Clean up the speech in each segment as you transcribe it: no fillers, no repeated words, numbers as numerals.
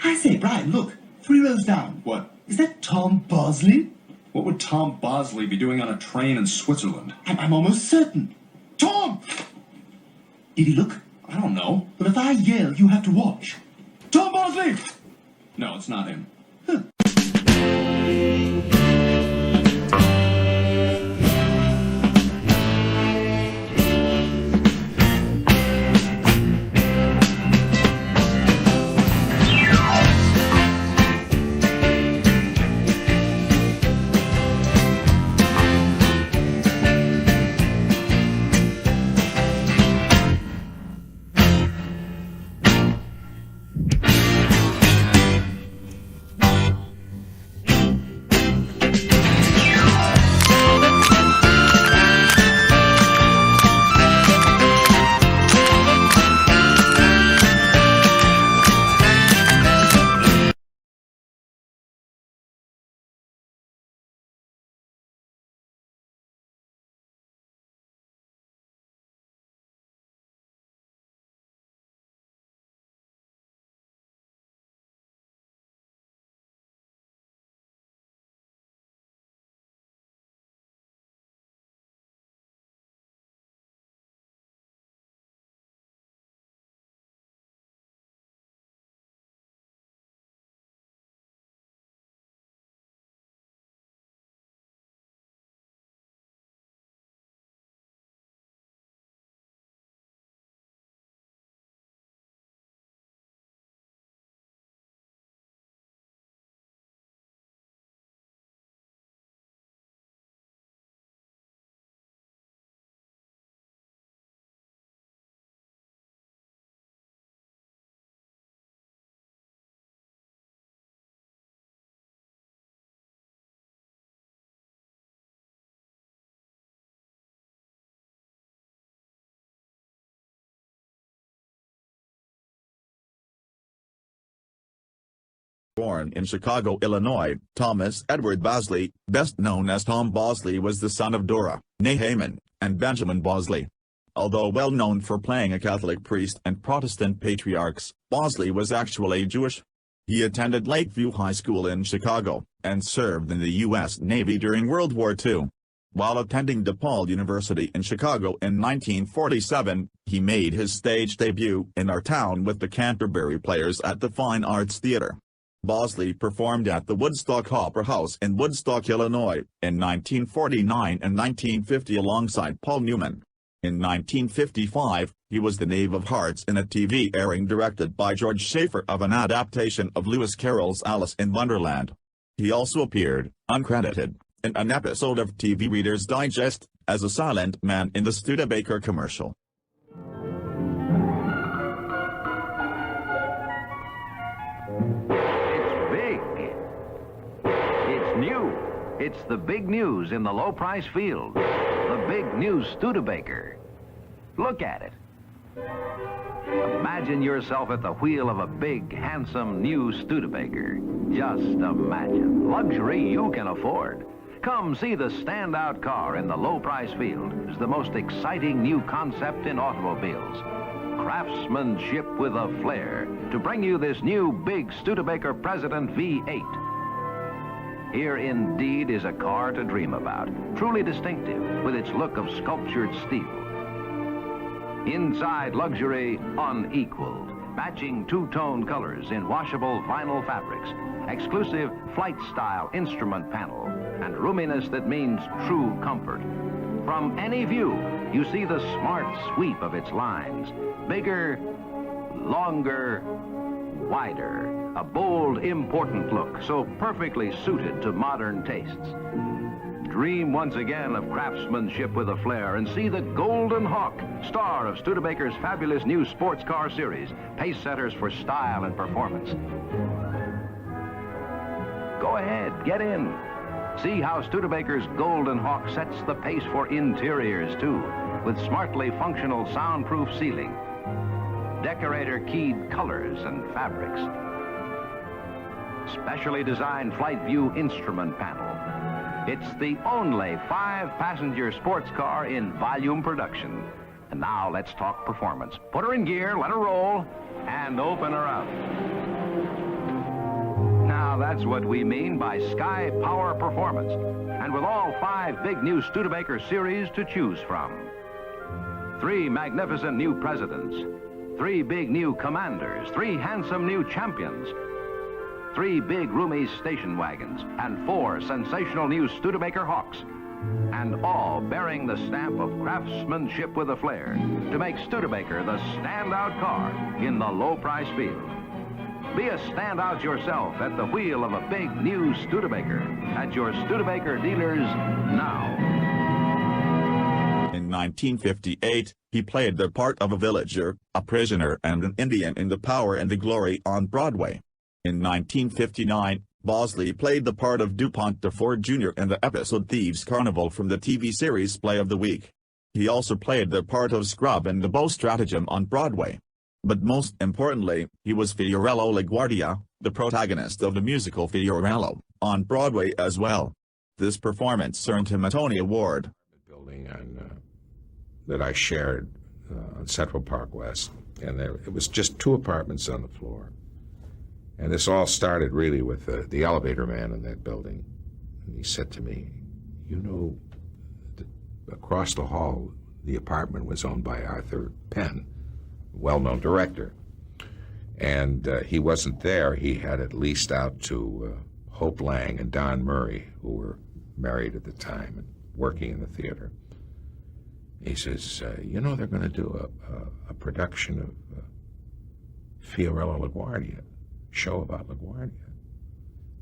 I say, Brian, look, 3 rows down. What? Is that Tom Bosley? What would Tom Bosley be doing on a train in Switzerland? I'm almost certain. Tom! Did he look? I don't know. Well, if I yell, you have to watch. Tom Bosley! No, it's not him. Born in Chicago, Illinois, Thomas Edward Bosley, best known as Tom Bosley, was the son of Dora, née Haman, and Benjamin Bosley. Although well known for playing a Catholic priest and Protestant patriarchs, Bosley was actually Jewish. He attended Lakeview High School in Chicago, and served in the U.S. Navy during World War II. While attending DePaul University in Chicago in 1947, he made his stage debut in our town with the Canterbury Players at the Fine Arts Theater. Bosley performed at the Woodstock Opera House in Woodstock, Illinois, in 1949 and 1950 alongside Paul Newman. In 1955, he was the Knave of Hearts in a TV airing directed by George Schaefer of an adaptation of Lewis Carroll's Alice in Wonderland. He also appeared, uncredited, in an episode of TV Reader's Digest, as a silent man in the Studebaker commercial. It's the big news in the low-price field. The big new Studebaker. Look at it. Imagine yourself at the wheel of a big, handsome, new Studebaker. Just imagine. Luxury you can afford. Come see the standout car in the low-price field. It's the most exciting new concept in automobiles. Craftsmanship with a flair to bring you this new big Studebaker President V8. Here indeed is a car to dream about, truly distinctive with its look of sculptured steel. Inside, luxury unequaled, matching two-tone colors in washable vinyl fabrics, exclusive flight-style instrument panel, and roominess that means true comfort. From any view, you see the smart sweep of its lines, bigger, longer, wider. A bold, important look, so perfectly suited to modern tastes. Dream once again of craftsmanship with a flair and see the Golden Hawk, star of Studebaker's fabulous new sports car series, pace setters for style and performance. Go ahead, get in. See how Studebaker's Golden Hawk sets the pace for interiors, too, with smartly functional soundproof sealing, decorator-keyed colors and fabrics, specially designed flight view instrument panel. It's the only 5-passenger sports car in volume production. And now let's talk performance. Put her in gear, let her roll, and open her up. that's what we mean by Sky Power Performance. And with all 5 big new Studebaker series to choose from. 3 magnificent new presidents. 3 big new commanders. 3 handsome new champions. 3 big roomy station wagons. And 4 sensational new Studebaker Hawks. And all bearing the stamp of craftsmanship with a flair to make Studebaker the standout car in the low-price field. Be a standout yourself at the wheel of a big new Studebaker at your Studebaker dealers now. In 1958, he played the part of a villager, a prisoner and an Indian in The Power and the Glory on Broadway. In 1959, Bosley played the part of DuPont DeFord Jr. in the episode Thieves' Carnival from the TV series Play of the Week. He also played the part of Scrub in The Beau Stratagem on Broadway. But most importantly, he was Fiorello LaGuardia, the protagonist of the musical Fiorello, on Broadway as well. This performance earned him a Tony Award. Building that I shared on Central Park West, and it was just 2 apartments on the floor. And this all started really with the elevator man in that building. And he said to me, you know, across the hall, the apartment was owned by Arthur Penn, well-known director. And he wasn't there. He had it leased out to Hope Lang and Don Murray, who were married at the time and working in the theater. He says, you know, they're going to do a production of Fiorello LaGuardia, show about LaGuardia.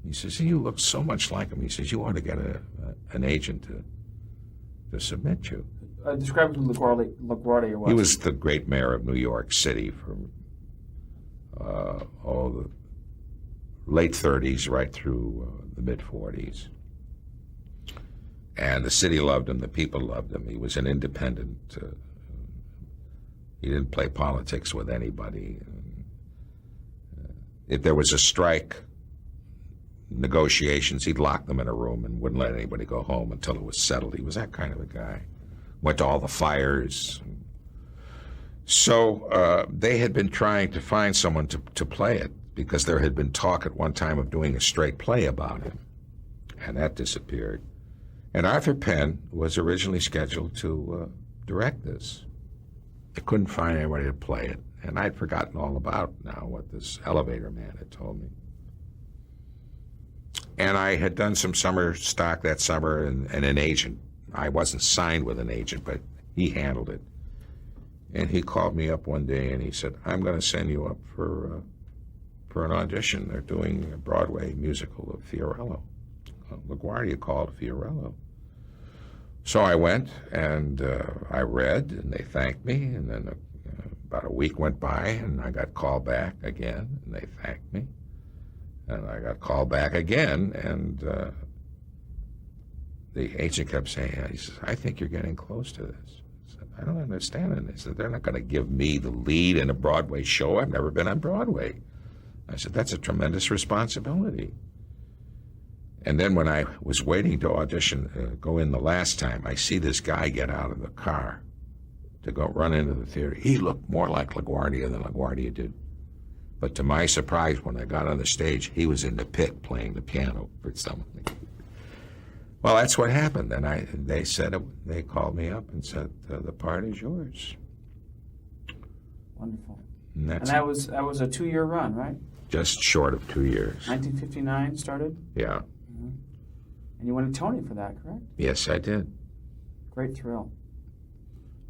He says, you look so much like him. He says, you ought to get an agent to submit you. Describe who LaGuardia was. He was the great mayor of New York City from the late 30s right through the mid-40s. And the city loved him, the people loved him. He was an independent. He didn't play politics with anybody. If there was a strike, negotiations, he'd lock them in a room and wouldn't let anybody go home until it was settled. He was that kind of a guy. Went to all the fires. So they had been trying to find someone to play it because there had been talk at one time of doing a straight play about him. And that disappeared. And Arthur Penn was originally scheduled to direct this. They couldn't find anybody to play it. And I'd forgotten all about now what this elevator man had told me. And I had done some summer stock that summer, and an agent. I wasn't signed with an agent, but he handled it. And he called me up one day and he said, I'm going to send you up for an audition. They're doing a Broadway musical of Fiorello. LaGuardia called Fiorello. So I went and I read, and they thanked me, and then about a week went by and I got called back again, and they thanked me. And I got called back again, and the agent kept saying, he says, I think you're getting close to this. I said, I don't understand it. They said, they're not going to give me the lead in a Broadway show. I've never been on Broadway. I said, that's a tremendous responsibility. And then when I was waiting to audition, go in the last time, I see this guy get out of the car to go run into the theater. He looked more like LaGuardia than LaGuardia did. But to my surprise, when I got on the stage, he was in the pit playing the piano for someone. Well, that's what happened. And they said, they called me up and said, the part is yours. Wonderful. And that was a 2-year run, right? Just short of 2 years. 1959 started? Yeah. Mm-hmm. And you won a Tony for that, correct? Yes, I did. Great thrill.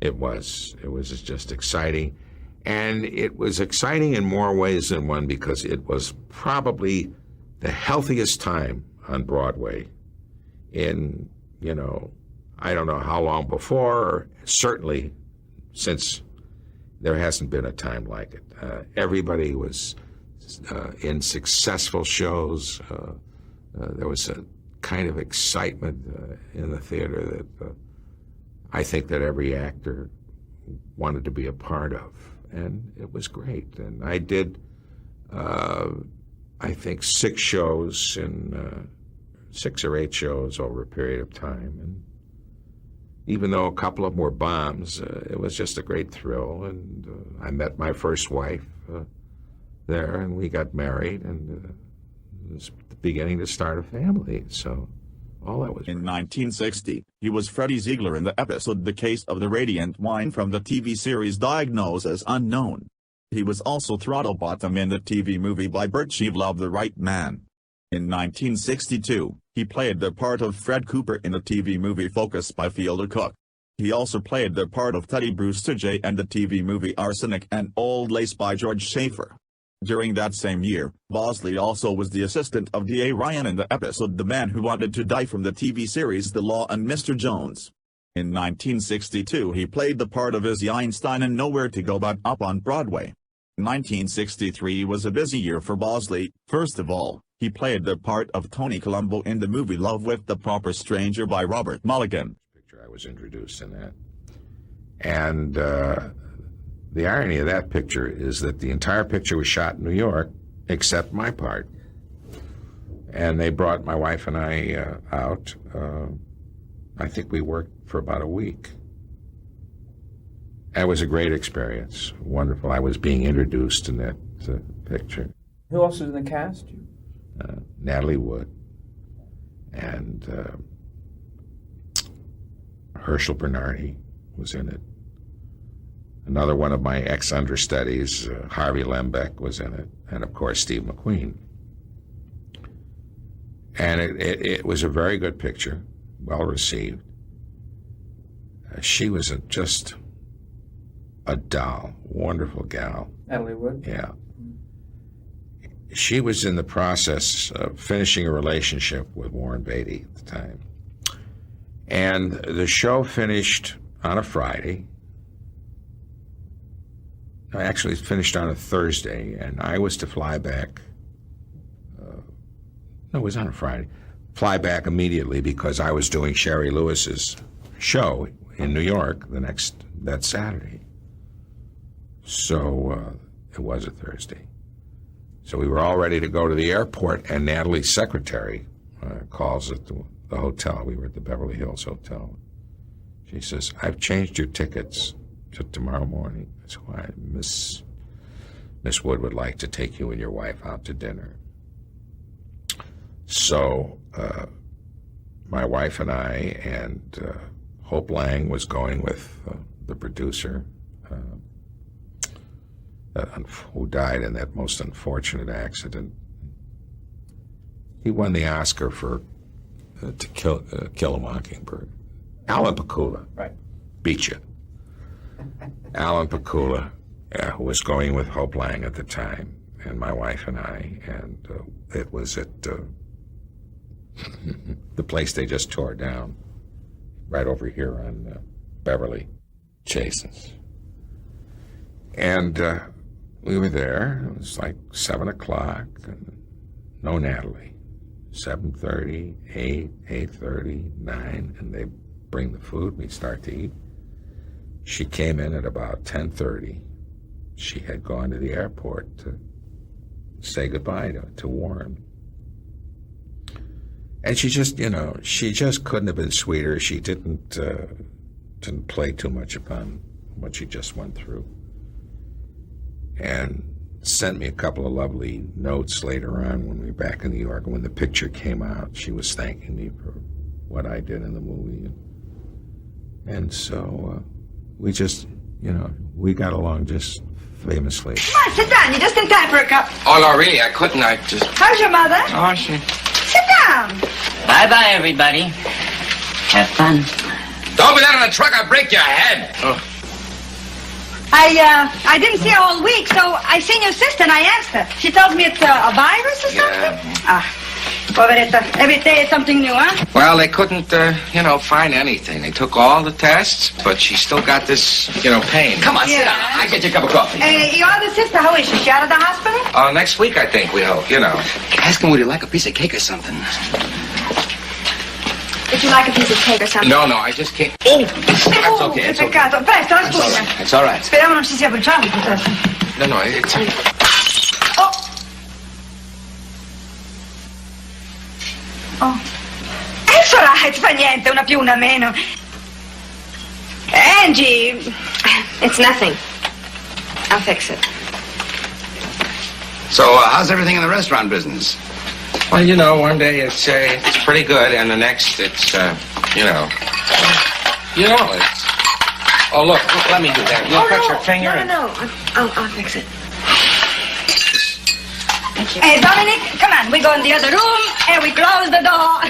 It was. It was just exciting. And it was exciting in more ways than one because it was probably the healthiest time on Broadway in, I don't know how long before, or certainly since there hasn't been a time like it. Everybody was in successful shows. There was a kind of excitement in the theater that I think that every actor wanted to be a part of. And it was great. And I did, I think, 6 shows in 6 or 8 shows over a period of time. And even though a couple of them were bombs, it was just a great thrill. And I met my first wife there, and we got married. And was beginning to start a family, so all that was... In 1960, he was Freddie Ziegler in the episode The Case of the Radiant Wine from the TV series Diagnosed as Unknown. He was also Throttlebottom in the TV movie by Burt Sheavlove The Right Man. In 1962, he played the part of Fred Cooper in the TV movie Focus by Fielder Cook. He also played the part of Teddy Brewster J in the TV movie Arsenic and Old Lace by George Schaefer. During that same year, Bosley also was the assistant of D.A. Ryan in the episode The Man Who Wanted to Die from the TV series The Law and Mr. Jones. In 1962 he played the part of Izzy Einstein in Nowhere to Go But Up on Broadway. 1963 was a busy year for Bosley. First of all, he played the part of Tony Colombo in the movie Love with the Proper Stranger by Robert Mulligan. I was introduced in that. And the irony of that picture is that the entire picture was shot in New York, except my part. And they brought my wife and I out. I think we worked for about a week. It was a great experience, wonderful. I was being introduced in that picture. Who else is in the cast? Natalie Wood and Herschel Bernardi was in it. Another one of my ex-understudies, Harvey Lembeck, was in it, and of course Steve McQueen. And it was a very good picture, well received. She was just a doll, wonderful gal. Natalie Wood? Yeah. She was in the process of finishing a relationship with Warren Beatty at the time. And the show finished on a Friday. I actually finished on a Thursday, and I was to fly back. No, it was on a Friday. Fly back immediately because I was doing Sherry Lewis's show in New York that Saturday. So it was a Thursday. So we were all ready to go to the airport, and Natalie's secretary calls at the hotel. We were at the Beverly Hills Hotel. She says, "I've changed your tickets to tomorrow morning. That's why Miss Wood would like to take you and your wife out to dinner." So my wife and I and Hope Lang was going with the producer who died in that most unfortunate accident. He won the Oscar for To Kill a Mockingbird. Alan Pakula. Right. Beat you. Alan Pakula, who was going with Hope Lang at the time, and my wife and I, and it was at the place they just tore down, right over here on Beverly Chases. And we were there. It was like 7 o'clock, and no Natalie. 7:30, 8, 8:30, 9, and they bring the food. We start to eat. She came in at about 10:30. She had gone to the airport to say goodbye to Warren. And she just couldn't have been sweeter. She didn't play too much upon what she just went through. And sent me a couple of lovely notes later on when we were back in New York. And when the picture came out, she was thanking me for what I did in the movie. And so we just, we got along just famously. Come on, sit down. You're just in time for a cup. Oh, no, really, I couldn't. I just... How's your mother? Oh, she... Sit down. Bye-bye, everybody. Have fun. Don't be down in the truck, I'll break your head. Oh. I didn't see her all week, so I seen your sister and I asked her. She tells me it's a virus or something? Poveretta. Every day it's something new, huh? Well, they couldn't, find anything. They took all the tests, but she still got this, pain. Come on, sit down. I'll get you a cup of coffee. Your other sister, how is she? She out of the hospital? Next week, I think, we hope, Ask him would he like a piece of cake or something. Would you like a piece of cake or something? No, I just can't. Oh! That's okay, it's okay. Peccato. Presto, la scusa. It's all right. Speriamo non ci sia bruciato piuttosto. No, it's... Oh. It's all right, fa niente, una più, una meno. Angie. It's nothing. I'll fix it. So, how's everything in the restaurant business? Well, you know, one day it's pretty good, and the next it's, you know, it's... Oh, look, let me do that. You'll cut your finger. No. I'll fix it. Thank you. Hey, Dominic, come on. We go in the other room, and we close the door.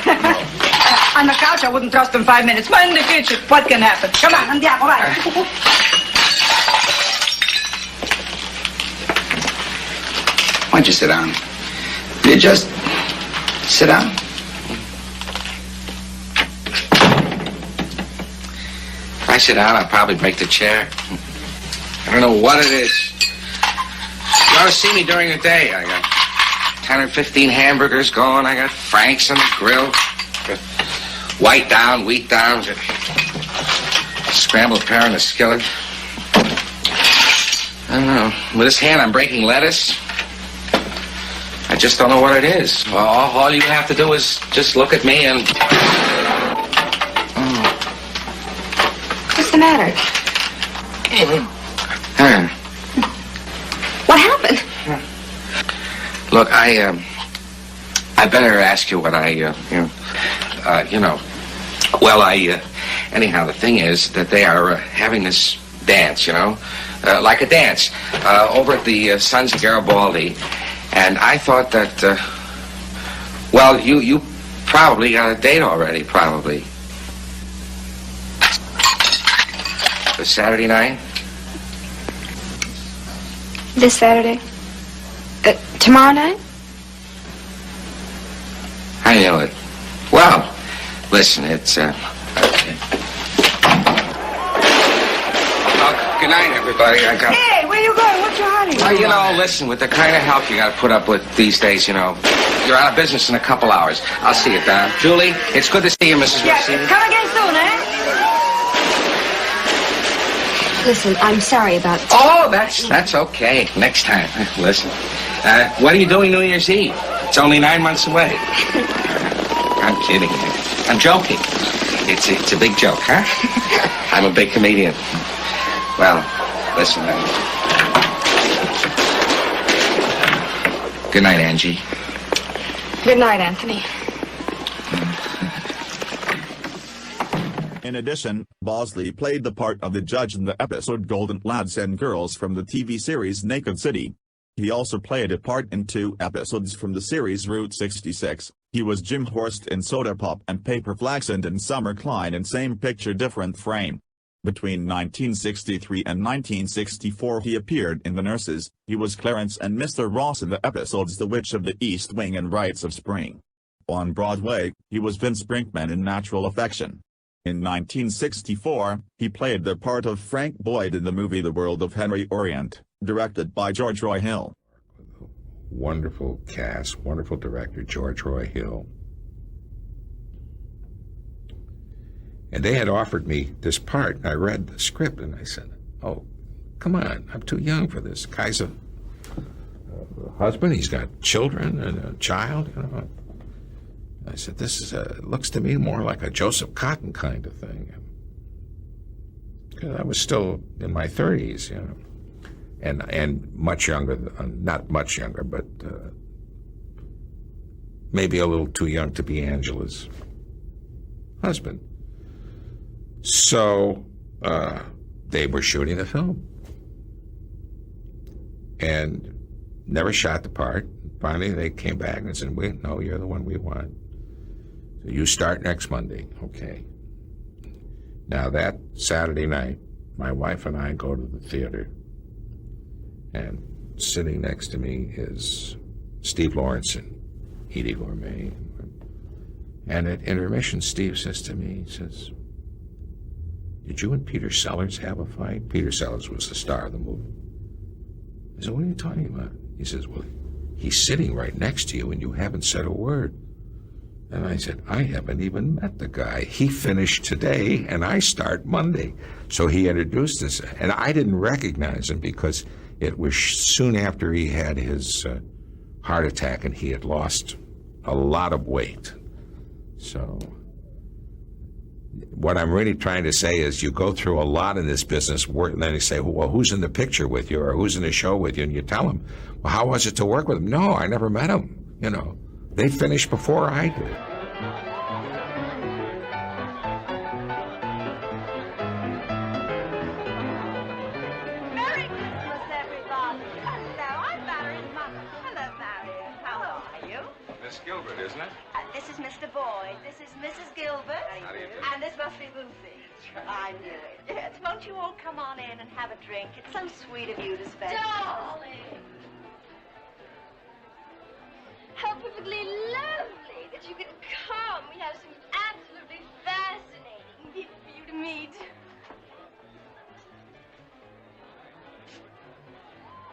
On the couch, I wouldn't trust him 5 minutes. But in the kitchen, what can happen? Come on, andiamo, vai. Why don't you sit down? You just sit down. If I sit down, I'll probably break the chair. I don't know what it is. You ought to see me during the day. I got 10 or 15 hamburgers going. I got Franks on the grill. White down, wheat down. Scrambled pear in the skillet. I don't know. With this hand, I'm breaking lettuce. I just don't know what it is. Well, all you have to do is just look at me and... What's the matter? What happened? Look, I better ask you what anyhow, the thing is that they are having this dance, like a dance, over at the Sons of Garibaldi, and I thought that, you probably got a date already, probably. The Saturday night? This Saturday? Tomorrow night? I knew it. Well, listen, it's, okay. Well, good night, everybody. Hey, where you going? What's your hurry? Well, listen, with the kind of help you got to put up with these days, you're out of business in a couple hours. I'll see you, Don. Julie, it's good to see you, Mrs. Garcia. Come again soon, eh? Listen, I'm sorry about... Oh, that's okay. Next time. Listen, what are you doing New Year's Eve? It's only 9 months away. I'm kidding. I'm joking. It's a big joke, huh? I'm a big comedian. Well, listen, good night, Angie. Good night, Anthony. In addition, Bosley played the part of the judge in the episode Golden Lads and Girls from the TV series Naked City. He also played a part in 2 episodes from the series Route 66. He was Jim Horst in Soda Pop and Paper Flags and in Summer Klein in Same Picture Different Frame. Between 1963 and 1964 he appeared in The Nurses. He was Clarence and Mr. Ross in the episodes The Witch of the East Wing and Rites of Spring. On Broadway, he was Vince Brinkman in Natural Affection. In 1964, he played the part of Frank Boyd in the movie The World of Henry Orient, directed by George Roy Hill. Wonderful cast, wonderful director, George Roy Hill. And they had offered me this part, and I read the script, and I said, oh, come on, I'm too young for this. Guy's a husband, he's got children and a child, I said, this is looks to me more like a Joseph Cotton kind of thing. Because I was still in my 30s, and much younger, not much younger, but maybe a little too young to be Angela's husband. So they were shooting the film and never shot the part. Finally, they came back and said, no, you're the one we want. So you start next Monday. Okay. Now that Saturday night, my wife and I go to the theater, and sitting next to me is Steve Lawrence and Edie Gourmet. And at intermission, Steve says to me, he says, did you and Peter Sellers have a fight? Peter Sellers was the star of the movie. I said, what are you talking about? He says, well, he's sitting right next to you and you haven't said a word. And I said, I haven't even met the guy. He finished today and I start Monday. So he introduced us, and I didn't recognize him because it was soon after he had his heart attack and he had lost a lot of weight. So what I'm really trying to say is you go through a lot in this business, and then you say, well, who's in the picture with you or who's in the show with you? And you tell them, well, how was it to work with him? No, I never met him, They finished before I did. Merry Christmas, everybody. Hello, I'm Marion's mother. Hello, Marion. How are you? Miss Gilbert, isn't it? This is Mr. Boyd. This is Mrs. Gilbert. How do you do? And this must be Lucy. I knew it. Yes, won't you all come on in and have a drink? It's so sweet of you to spend. Darling! How perfectly lovely that you could come. We have some absolutely fascinating people for you to meet.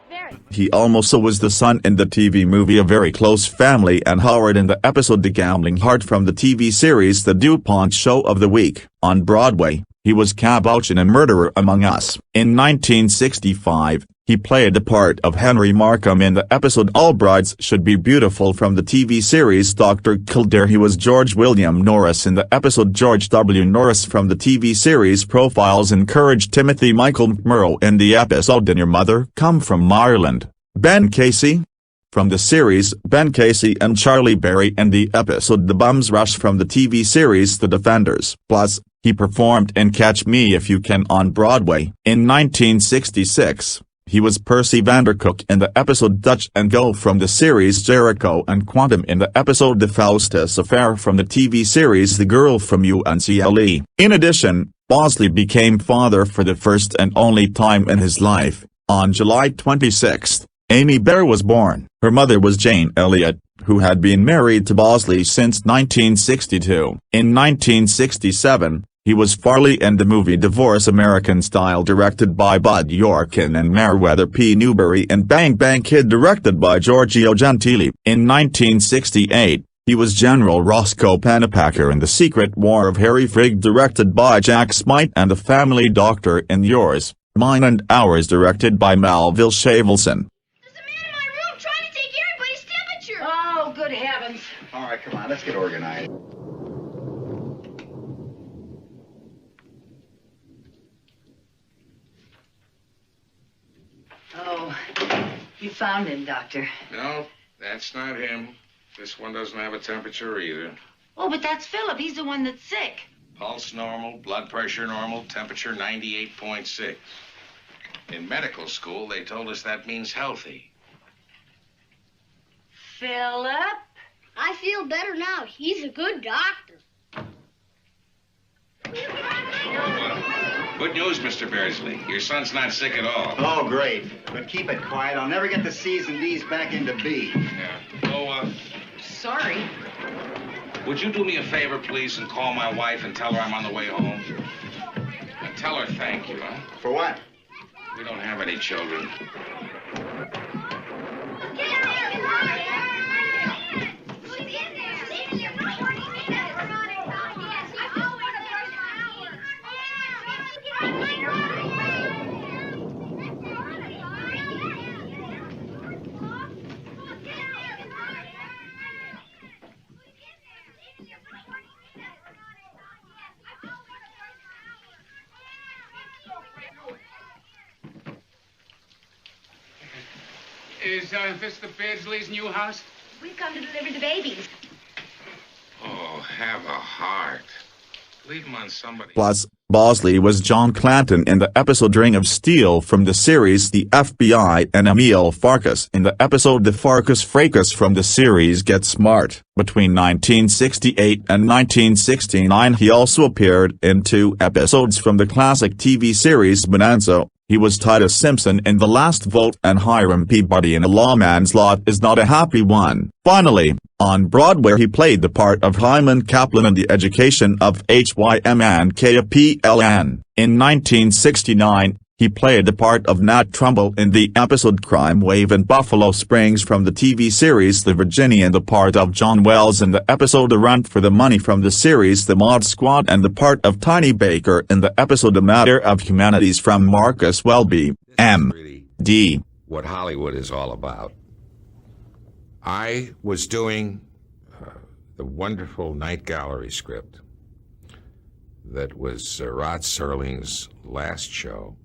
Very. He also was the son in the TV movie A Very Close Family and Howard in the episode The Gambling Heart from the TV series The DuPont Show of the Week. On Broadway, he was Caboche in A Murderer Among Us. In 1965, he played the part of Henry Markham in the episode All Brides Should Be Beautiful from the TV series Dr. Kildare. He was George William Norris in the episode George W. Norris from the TV series Profiles. Encouraged Timothy Michael McMurrow in the episode Did Your Mother Come From Ireland? Ben Casey from the series Ben Casey and Charlie Berry in the episode The Bums Rush from the TV series The Defenders. Plus, he performed in Catch Me If You Can on Broadway. In 1966, he was Percy Vandercook in the episode Touch and Go from the series Jericho and Quantum in the episode The Faustus Affair from the TV series The Girl from UNCLE. In addition, Bosley became father for the first and only time in his life. On July 26, Amy Bear was born. Her mother was Jane Elliott, who had been married to Bosley since 1962. In 1967, he was Farley in the movie Divorce American Style directed by Bud Yorkin and Meriwether P. Newberry and Bang Bang Kid directed by Giorgio Gentili. In 1968, he was General Roscoe Pennypacker in The Secret War of Harry Frigg directed by Jack Smite and The Family Doctor in Yours, Mine and Ours directed by Melville Shavelson. There's a man in my room trying to take everybody's temperature. Oh, good heavens. All right, come on, let's get organized. Oh, you found him, Doctor. No, that's not him. This one doesn't have a temperature either. Oh, but that's Philip. He's the one that's sick. Pulse normal, blood pressure normal, temperature 98.6. In medical school, they told us that means healthy. Philip? I feel better now. He's a good doctor. Good news, Mr. Beardsley. Your son's not sick at all. Oh, great. But keep it quiet. I'll never get the C's and D's back into B. Yeah. Oh, Sorry. would you do me a favor, please, and call my wife and tell her I'm on the way home? And tell her thank you, huh? For what? We don't have any children. Is Mr. Beardsley's new house? We've come to deliver the babies. Oh, have a heart. Leave him on somebody. Plus, Bosley was John Clanton in the episode Ring of Steel from the series The FBI and Emil Farkas in the episode The Farkas Fracas from the series Get Smart. Between 1968 and 1969 he also appeared in 2 episodes from the classic TV series Bonanza. He was Titus Simpson in The Last Vote and Hiram Peabody in A Lawman's Lot Is Not a Happy One. Finally, on Broadway he played the part of Hyman Kaplan in The Education of Hyman Kaplan. In 1969, he played the part of Nat Trumbull in the episode Crime Wave in Buffalo Springs from the TV series The Virginian, the part of John Wells in the episode A Run for the Money from the series The Mod Squad, and the part of Tiny Baker in the episode A Matter of Humanities from Marcus Welby, M.D. What Hollywood is all about. I was doing the wonderful Night Gallery script that was Rod Serling's last show.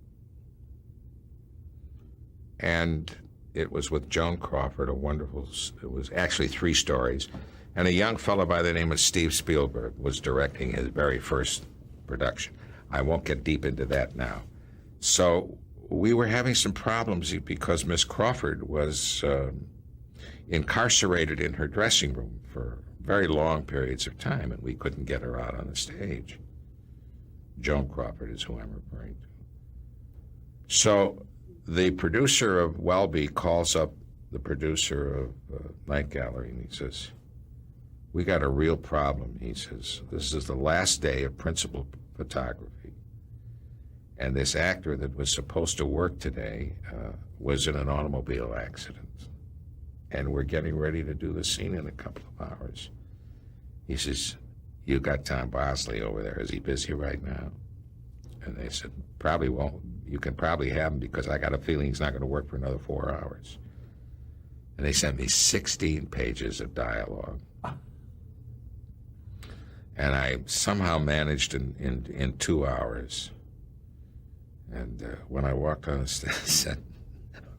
And it was with Joan Crawford, it was actually 3 stories, and a young fellow by the name of Steve Spielberg was directing his very first production. I won't get deep into that now. So we were having some problems because Miss Crawford was incarcerated in her dressing room for very long periods of time, and we couldn't get her out on the stage. Joan Crawford is who I'm referring to. So the producer of Welby calls up the producer of Night Gallery, and he says, "We got a real problem." He says, "This is the last day of principal photography, and this actor that was supposed to work today was in an automobile accident, and we're getting ready to do the scene in a couple of hours." He says, "You got Tom Bosley over there. Is he busy right now?" And they said, "Probably won't. You can probably have him because I got a feeling he's not going to work for another 4 hours." And they sent me 16 pages of dialogue. And I somehow managed in 2 hours. And when I walked on the stage,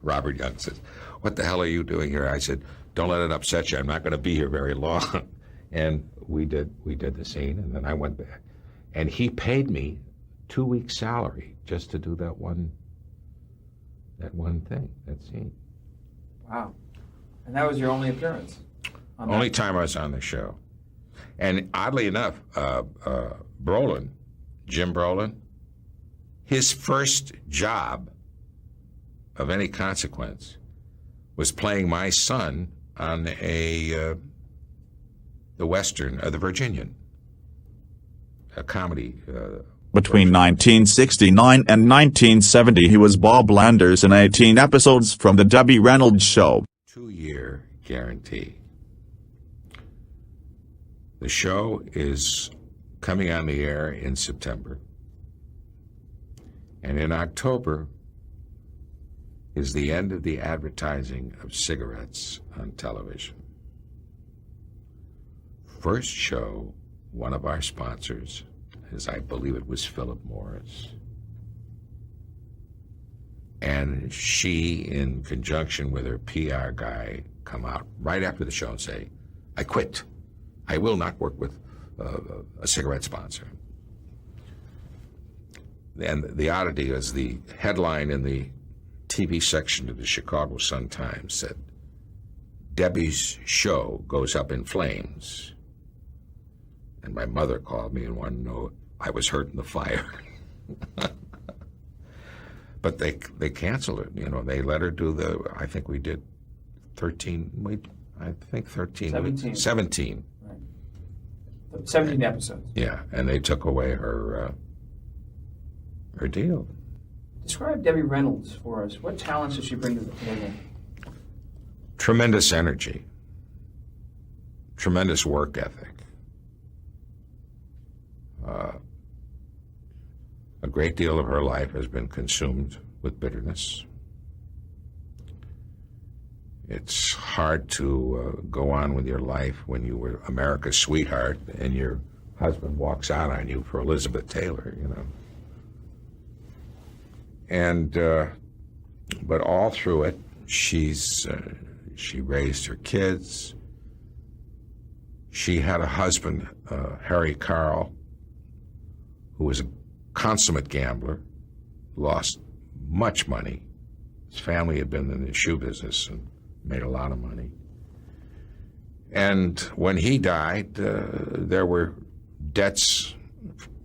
Robert Young said, "What the hell are you doing here?" I said, "Don't let it upset you. I'm not going to be here very long." And we did the scene, and then I went back. And he paid me 2 weeks' salary just to do that one thing, that scene. Wow. And that was your only appearance? Only time I was on the show. And oddly enough, Brolin, Jim Brolin, his first job of any consequence was playing my son on the Western, the Virginian, a comedy. Between 1969 and 1970, he was Bob Landers in 18 episodes from The Debbie Reynolds Show. 2-year guarantee. The show is coming on the air in September. And in October is the end of the advertising of cigarettes on television. First show, one of our sponsors, as I believe it was Philip Morris. And she, in conjunction with her PR guy, come out right after the show and say, "I quit. I will not work with a cigarette sponsor." And the oddity is the headline in the TV section of the Chicago Sun-Times said, "Debbie's show goes up in flames." And my mother called me and wanted to know I was hurt in the fire. But they canceled it. You know, they let her do I think we did 13. 17. 17. Right. 17 episodes. Yeah, and they took away her deal. Describe Debbie Reynolds for us. What talents does she bring to the table? Tremendous energy. Tremendous work ethic. A great deal of her life has been consumed with bitterness. It's hard to go on with your life when you were America's sweetheart and your husband walks out on you for Elizabeth Taylor, you know. And, but all through it, she raised her kids. She had a husband, Harry Carl, who was a consummate gambler, lost much money. His family had been in the shoe business and made a lot of money. And when he died, there were debts,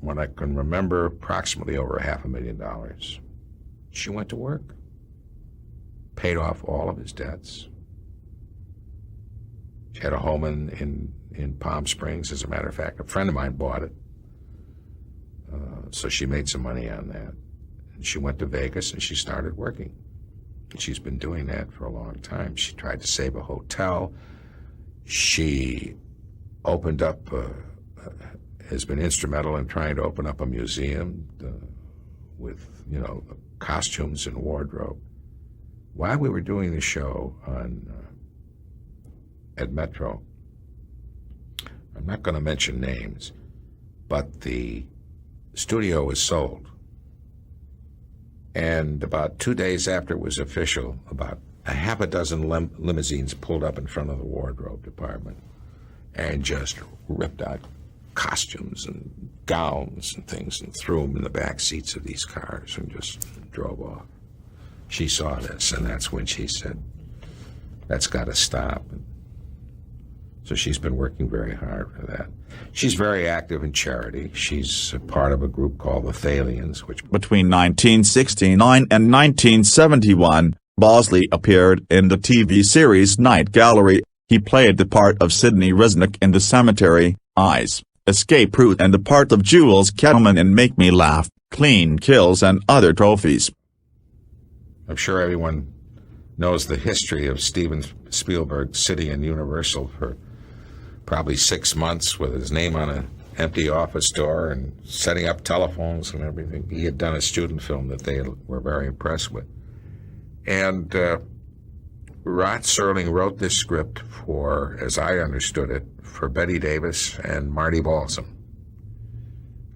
when I can remember, approximately over $500,000. She went to work, paid off all of his debts. She had a home in Palm Springs. As a matter of fact, a friend of mine bought it. So she made some money on that. And she went to Vegas and she started working. And she's been doing that for a long time. She tried to save a hotel. She opened up, has been instrumental in trying to open up a museum with, you know, costumes and wardrobe. While we were doing the show at Metro, I'm not going to mention names, but the studio was sold. And about 2 days after it was official, about a half a dozen limousines pulled up in front of the wardrobe department and just ripped out costumes and gowns and things and threw them in the back seats of these cars and just drove off. She saw this, and that's when she said, that's got to stop. So she's been working very hard for that. She's very active in charity. She's a part of a group called the Thalians, which... Between 1969 and 1971, Bosley appeared in the TV series Night Gallery. He played the part of Sidney Resnick in The Cemetery, Eyes, Escape Route, and the part of Jules Kettleman in Make Me Laugh, Clean Kills, and other trophies. I'm sure everyone knows the history of Steven Spielberg sitting in Universal for probably 6 months with his name on an empty office door and setting up telephones and everything. He had done a student film that they were very impressed with. And Rod Serling wrote this script for, as I understood it, for Bette Davis and Marty Balsam.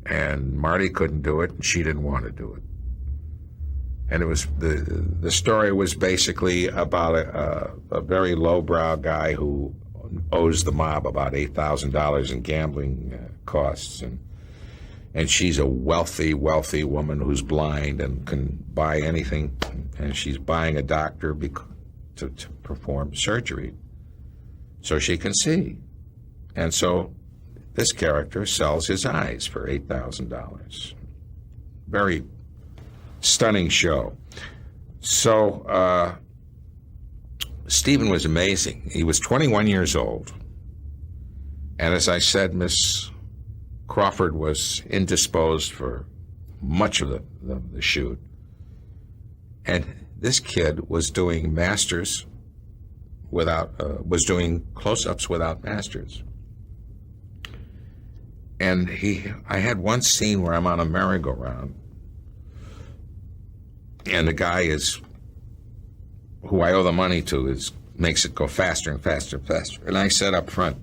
And Marty couldn't do it, and she didn't want to do it. And it was the story was basically about a very lowbrow guy who owes the mob about $8,000 in gambling costs, and she's a wealthy woman who's blind and can buy anything, and she's buying a doctor to perform surgery so she can see. And so this character sells his eyes for $8,000. Very stunning show. So Stephen was amazing. He was 21 years old. And as I said, Miss Crawford was indisposed for much of the shoot. And this kid was doing masters was doing close-ups without masters. And I had one scene where I'm on a merry-go-round, and the guy who I owe the money to makes it go faster and faster and faster. And I said up front,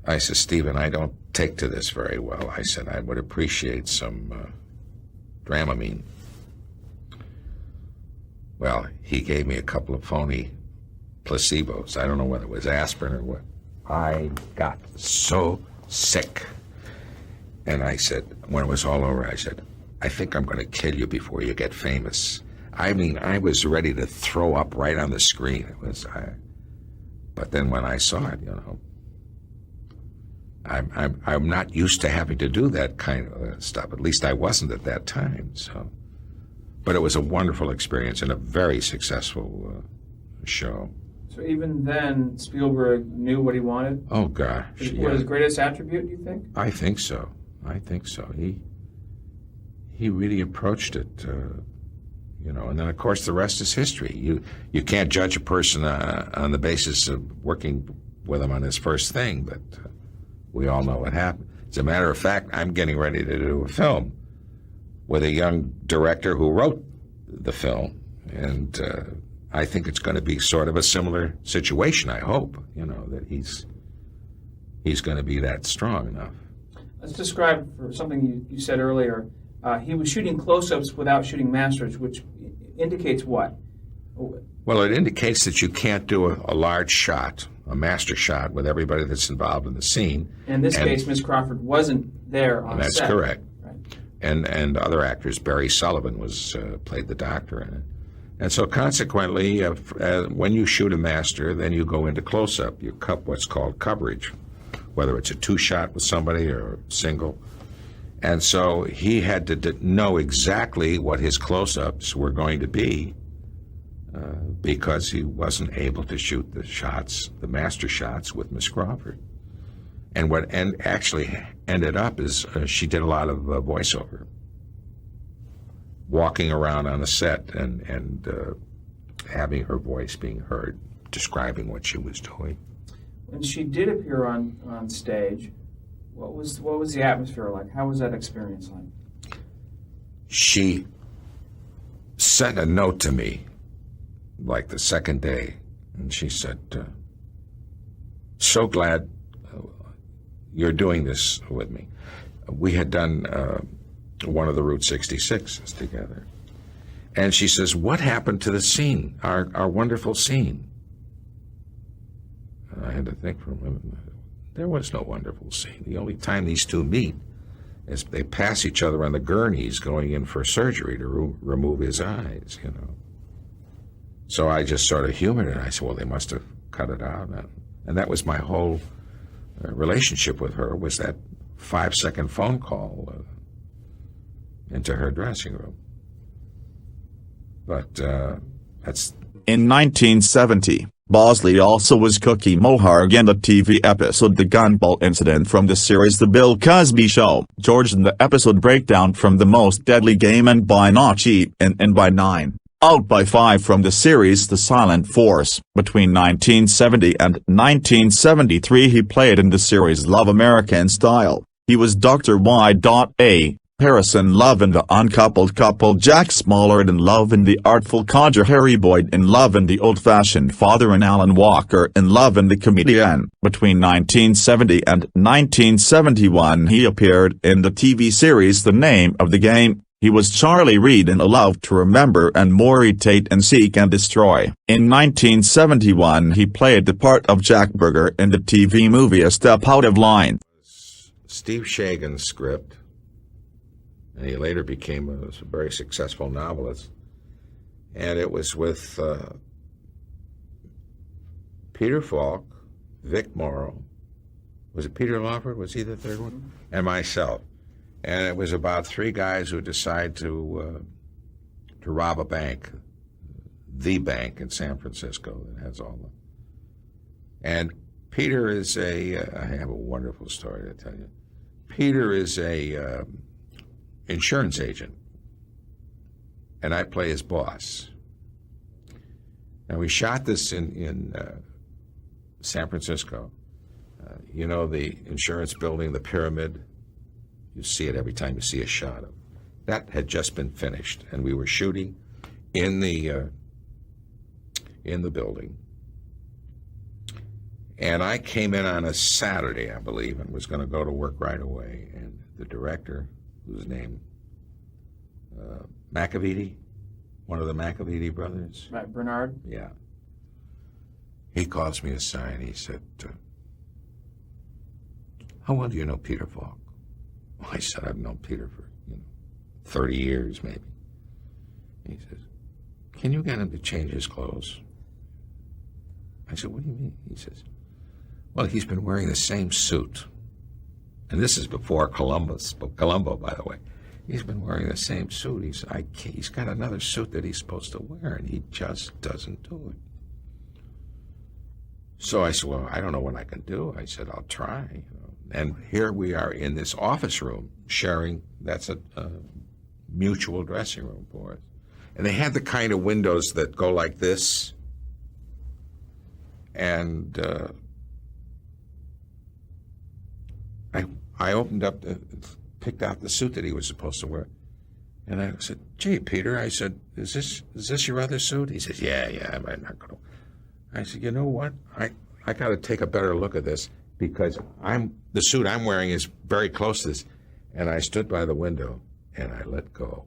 I said, Stephen, I don't take to this very well. I said, I would appreciate some Dramamine. Well, he gave me a couple of phony placebos. I don't know whether it was aspirin or what. I got so sick. And I said, when it was all over, I said, I think I'm going to kill you before you get famous. I mean, I was ready to throw up right on the screen. But then when I saw it, I'm not used to having to do that kind of stuff. At least I wasn't at that time. So, but it was a wonderful experience and a very successful show. So even then, Spielberg knew what he wanted? Oh, gosh. Was his greatest attribute, do you think? I think so. He really approached it, and then, of course, the rest is history. You can't judge a person on the basis of working with him on his first thing, but we all know what happened. As a matter of fact, I'm getting ready to do a film with a young director who wrote the film, and I think it's going to be sort of a similar situation, I hope, that he's going to be that strong enough. Let's describe for something you said earlier. He was shooting close-ups without shooting masters, which indicates what? Well, it indicates that you can't do a large shot, a master shot, with everybody that's involved in the scene. In this case, Miss Crawford wasn't there on set. That's correct. Right. And other actors, Barry Sullivan played the doctor in it. And so consequently, when you shoot a master, then you go into close-up. You cut what's called coverage, whether it's a two-shot with somebody or a single. And so he had to know exactly what his close-ups were going to be because he wasn't able to shoot the master shots with Miss Crawford. And what actually ended up is she did a lot of voiceover, walking around on the set and having her voice being heard, describing what she was doing. When she did appear on stage, what was the atmosphere like? How was that experience like? She sent a note to me, like the second day, and she said, so glad you're doing this with me. We had done one of the Route 66s together, And she says, what happened to the scene, our wonderful scene? And I had to think for a minute. There was no wonderful scene. The only time these two meet is they pass each other on the gurneys going in for surgery to remove his eyes, you know. So I just sort of humored it. I said, well, they must have cut it out. And that was my whole relationship with her, was that 5-second phone call into her dressing room. But that's... In 1970, Bosley also was Cookie Moharg in the TV episode The Gunboat Incident from the series The Bill Cosby Show, George in the episode Breakdown from The Most Deadly Game, and by Not Cheap and by 9, Out by 5 from the series The Silent Force. Between 1970 and 1973 he played in the series Love American Style. He was Dr. Y.A. Harrison Love in The Uncoupled Couple, Jack Smollard in Love and The Artful Codger, Harry Boyd in Love and The Old-Fashioned Father, and Alan Walker in Love and The Comedian. Between 1970 and 1971 he appeared in the TV series The Name of the Game. He was Charlie Reed in A Love to Remember and Maury Tate in Seek and Destroy. In 1971 he played the part of Jack Berger in the TV movie A Step Out of Line. Steve Shagan's script, and he later became a very successful novelist. And it was with Peter Falk, Vic Morrow, was it Peter Lawford, was he the third one? And myself. And it was about 3 guys who decide to rob a bank, the bank in San Francisco that has all the... And Peter is I have a wonderful story to tell you. Peter is a insurance agent, and I play his boss. And we shot this in San Francisco. You know the insurance building, the pyramid? You see it every time you see a shot of it. That had just been finished, and we were shooting in the building. And I came in on a Saturday, I believe, and was going to go to work right away. And the director, whose name, McAvity, one of the McAvity brothers. Right, Bernard? Yeah. He calls me aside. He said, how well do you know Peter Falk? Well, I said, I've known Peter for 30 years, maybe. He says, can you get him to change his clothes? I said, what do you mean? He says, well, he's been wearing the same suit. And this is before Columbo, by the way. He's been wearing the same suit. He's got another suit that he's supposed to wear, and he just doesn't do it. So I said, well, I don't know what I can do. I said, I'll try. And here we are in this office room sharing, that's a mutual dressing room for us. And they had the kind of windows that go like this. And I opened up, picked out the suit that he was supposed to wear. And I said, gee, Peter, I said, is this your other suit? He says, yeah, I'm not going to. I said, you know what? I got to take a better look at this because the suit I'm wearing is very close to this. And I stood by the window and I let go.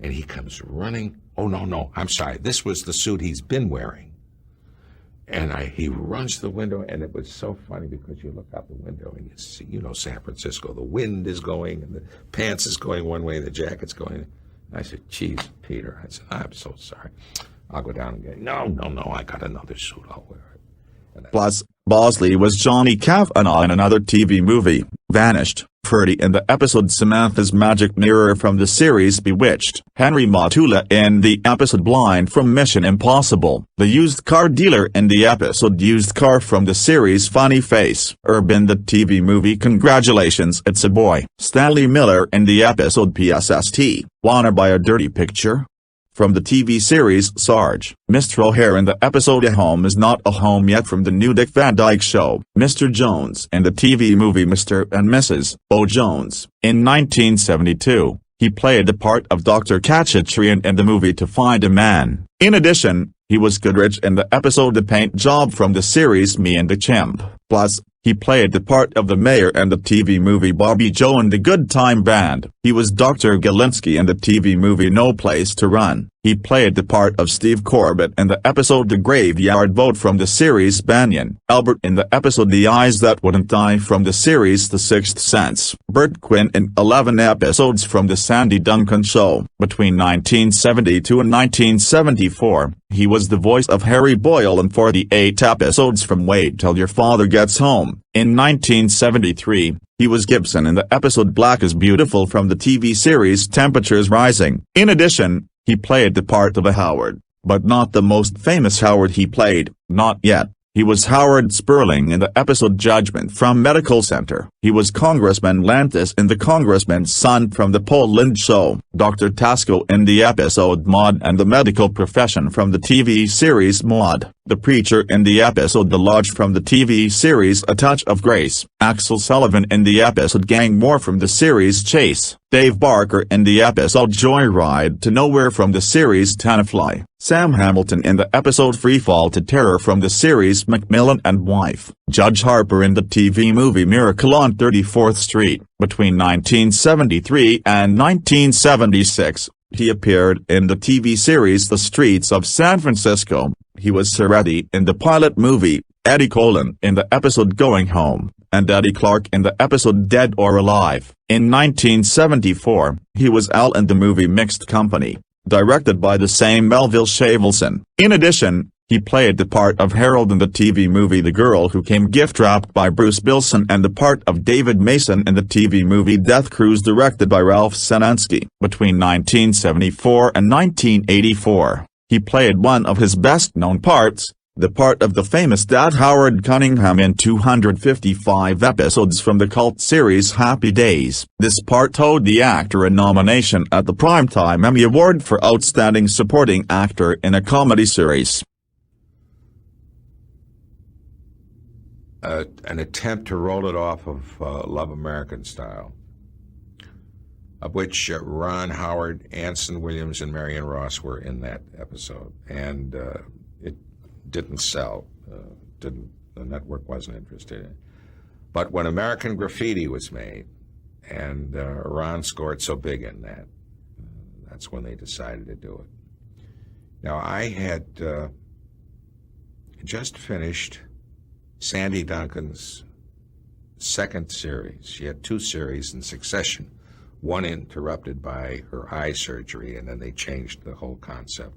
And he comes running. Oh, no, I'm sorry. This was the suit he's been wearing. And he runs to the window, and it was so funny because you look out the window and you see, San Francisco, the wind is going, and the pants is going one way, and the jacket's going. And I said, geez, Peter. I said, I'm so sorry. I'll go down and get it. No, I got another suit. I'll wear it. Plus, Bosley was Johnny Cavanaugh in another TV movie, Vanished, Ferdy in the episode Samantha's Magic Mirror from the series Bewitched, Henry Matula in the episode Blind from Mission Impossible, the used car dealer in the episode Used Car from the series Funny Face, Herb in the TV movie Congratulations It's a Boy, Stanley Miller in the episode PSST, Wanna Buy a Dirty Picture? From the TV series Sarge, Mr. O'Hare in the episode A Home Is Not a Home Yet from the new Dick Van Dyke Show, Mr. Jones in the TV movie Mr. and Mrs. O. Jones. In 1972, he played the part of Dr. Katchatrian in the movie To Find a Man. In addition, he was Goodrich in the episode The Paint Job from the series Me and the Chimp. Plus, He played the part of the mayor in the TV movie Bobby Joe and the Good Time Band. He was Dr. Galinsky in the TV movie No Place to Run. He played the part of Steve Corbett in the episode The Graveyard Boat from the series Banyan. Albert in the episode The Eyes That Wouldn't Die from the series The Sixth Sense. Bert Quinn in 11 episodes from The Sandy Duncan Show. Between 1972 and 1974, he was the voice of Harry Boyle in 48 episodes from Wait Till Your Father Gets Home. In 1973, he was Gibson in the episode Black is Beautiful from the TV series Temperatures Rising. In addition, he played the part of a Howard, but not the most famous Howard he played, not yet. He was Howard Sperling in the episode Judgment from Medical Center. He was Congressman Lantis in The Congressman's Son from The Paul Lynde Show. Dr. Tasco in the episode Maud and the Medical Profession from the TV series Maud. The Preacher in the episode The Lodge from the TV series A Touch of Grace. Axel Sullivan in the episode Gang More from the series Chase. Dave Barker in the episode Joyride to Nowhere from the series Tenafly. Sam Hamilton in the episode Freefall to Terror from the series Macmillan and Wife. Judge Harper in the TV movie Miracle on 34th Street. Between 1973 and 1976, he appeared in the TV series The Streets of San Francisco. He was Sir Eddie in the pilot movie, Eddie Colin in the episode Going Home, and Eddie Clark in the episode Dead or Alive. In 1974, he was Al in the movie Mixed Company, directed by the same Melville Shavelson. In addition, he played the part of Harold in the TV movie The Girl Who Came gift-wrapped by Bruce Bilson and the part of David Mason in the TV movie Death Cruise directed by Ralph Senensky. Between 1974 and 1984, he played one of his best-known parts, the part of the famous Dad Howard Cunningham in 255 episodes from the cult series Happy Days. This part owed the actor a nomination at the Primetime Emmy Award for Outstanding Supporting Actor in a Comedy Series. An attempt to roll it off of Love American Style, of which Ron Howard, Anson Williams, and Marion Ross were in that episode, and it didn't sell. The network wasn't interested in it. But when American Graffiti was made, and Ron scored so big in that, that's when they decided to do it. Now, I had just finished Sandy Duncan's second series. She had two series in succession, one interrupted by her eye surgery, and then they changed the whole concept,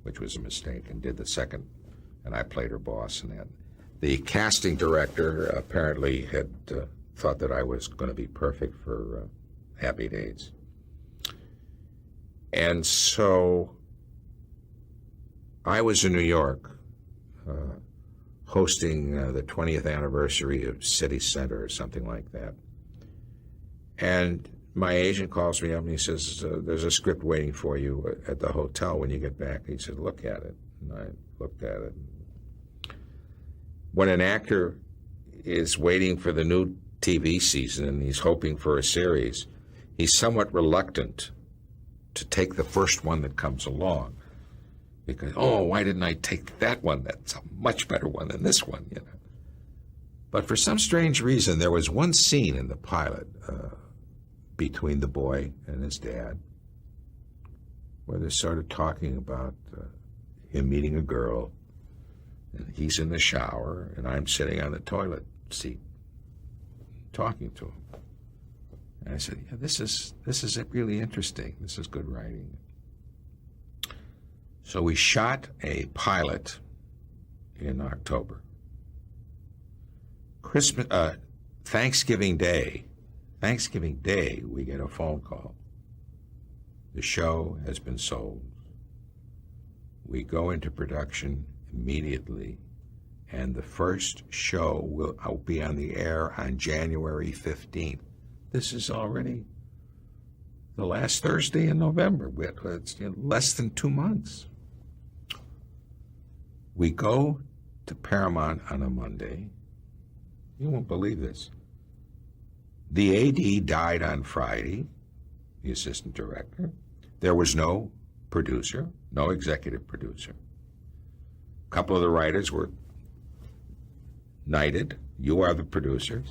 which was a mistake, and did the second, and I played her boss in that. The casting director apparently had thought that I was going to be perfect for Happy Days. And so I was in New York hosting the 20th anniversary of City Center or something like that. And my agent calls me up and he says, there's a script waiting for you at the hotel when you get back. He said, look at it. And I looked at it. When an actor is waiting for the new TV season and he's hoping for a series, he's somewhat reluctant to take the first one that comes along. Because, oh, why didn't I take that one? That's a much better one than this one, you know. But for some strange reason, there was one scene in the pilot between the boy and his dad where they're sort of talking about him meeting a girl, and he's in the shower, and I'm sitting on the toilet seat talking to him. And I said, yeah, this is really interesting. This is good writing. So we shot a pilot in October. Thanksgiving Day, we get a phone call. The show has been sold. We go into production immediately, and the first show will be on the air on January 15th. This is already the last Thursday in November. It's less than 2 months. We go to Paramount on a Monday. You won't believe this. The AD died on Friday, the assistant director. There was no producer, no executive producer. A couple of the writers were knighted You are the producers.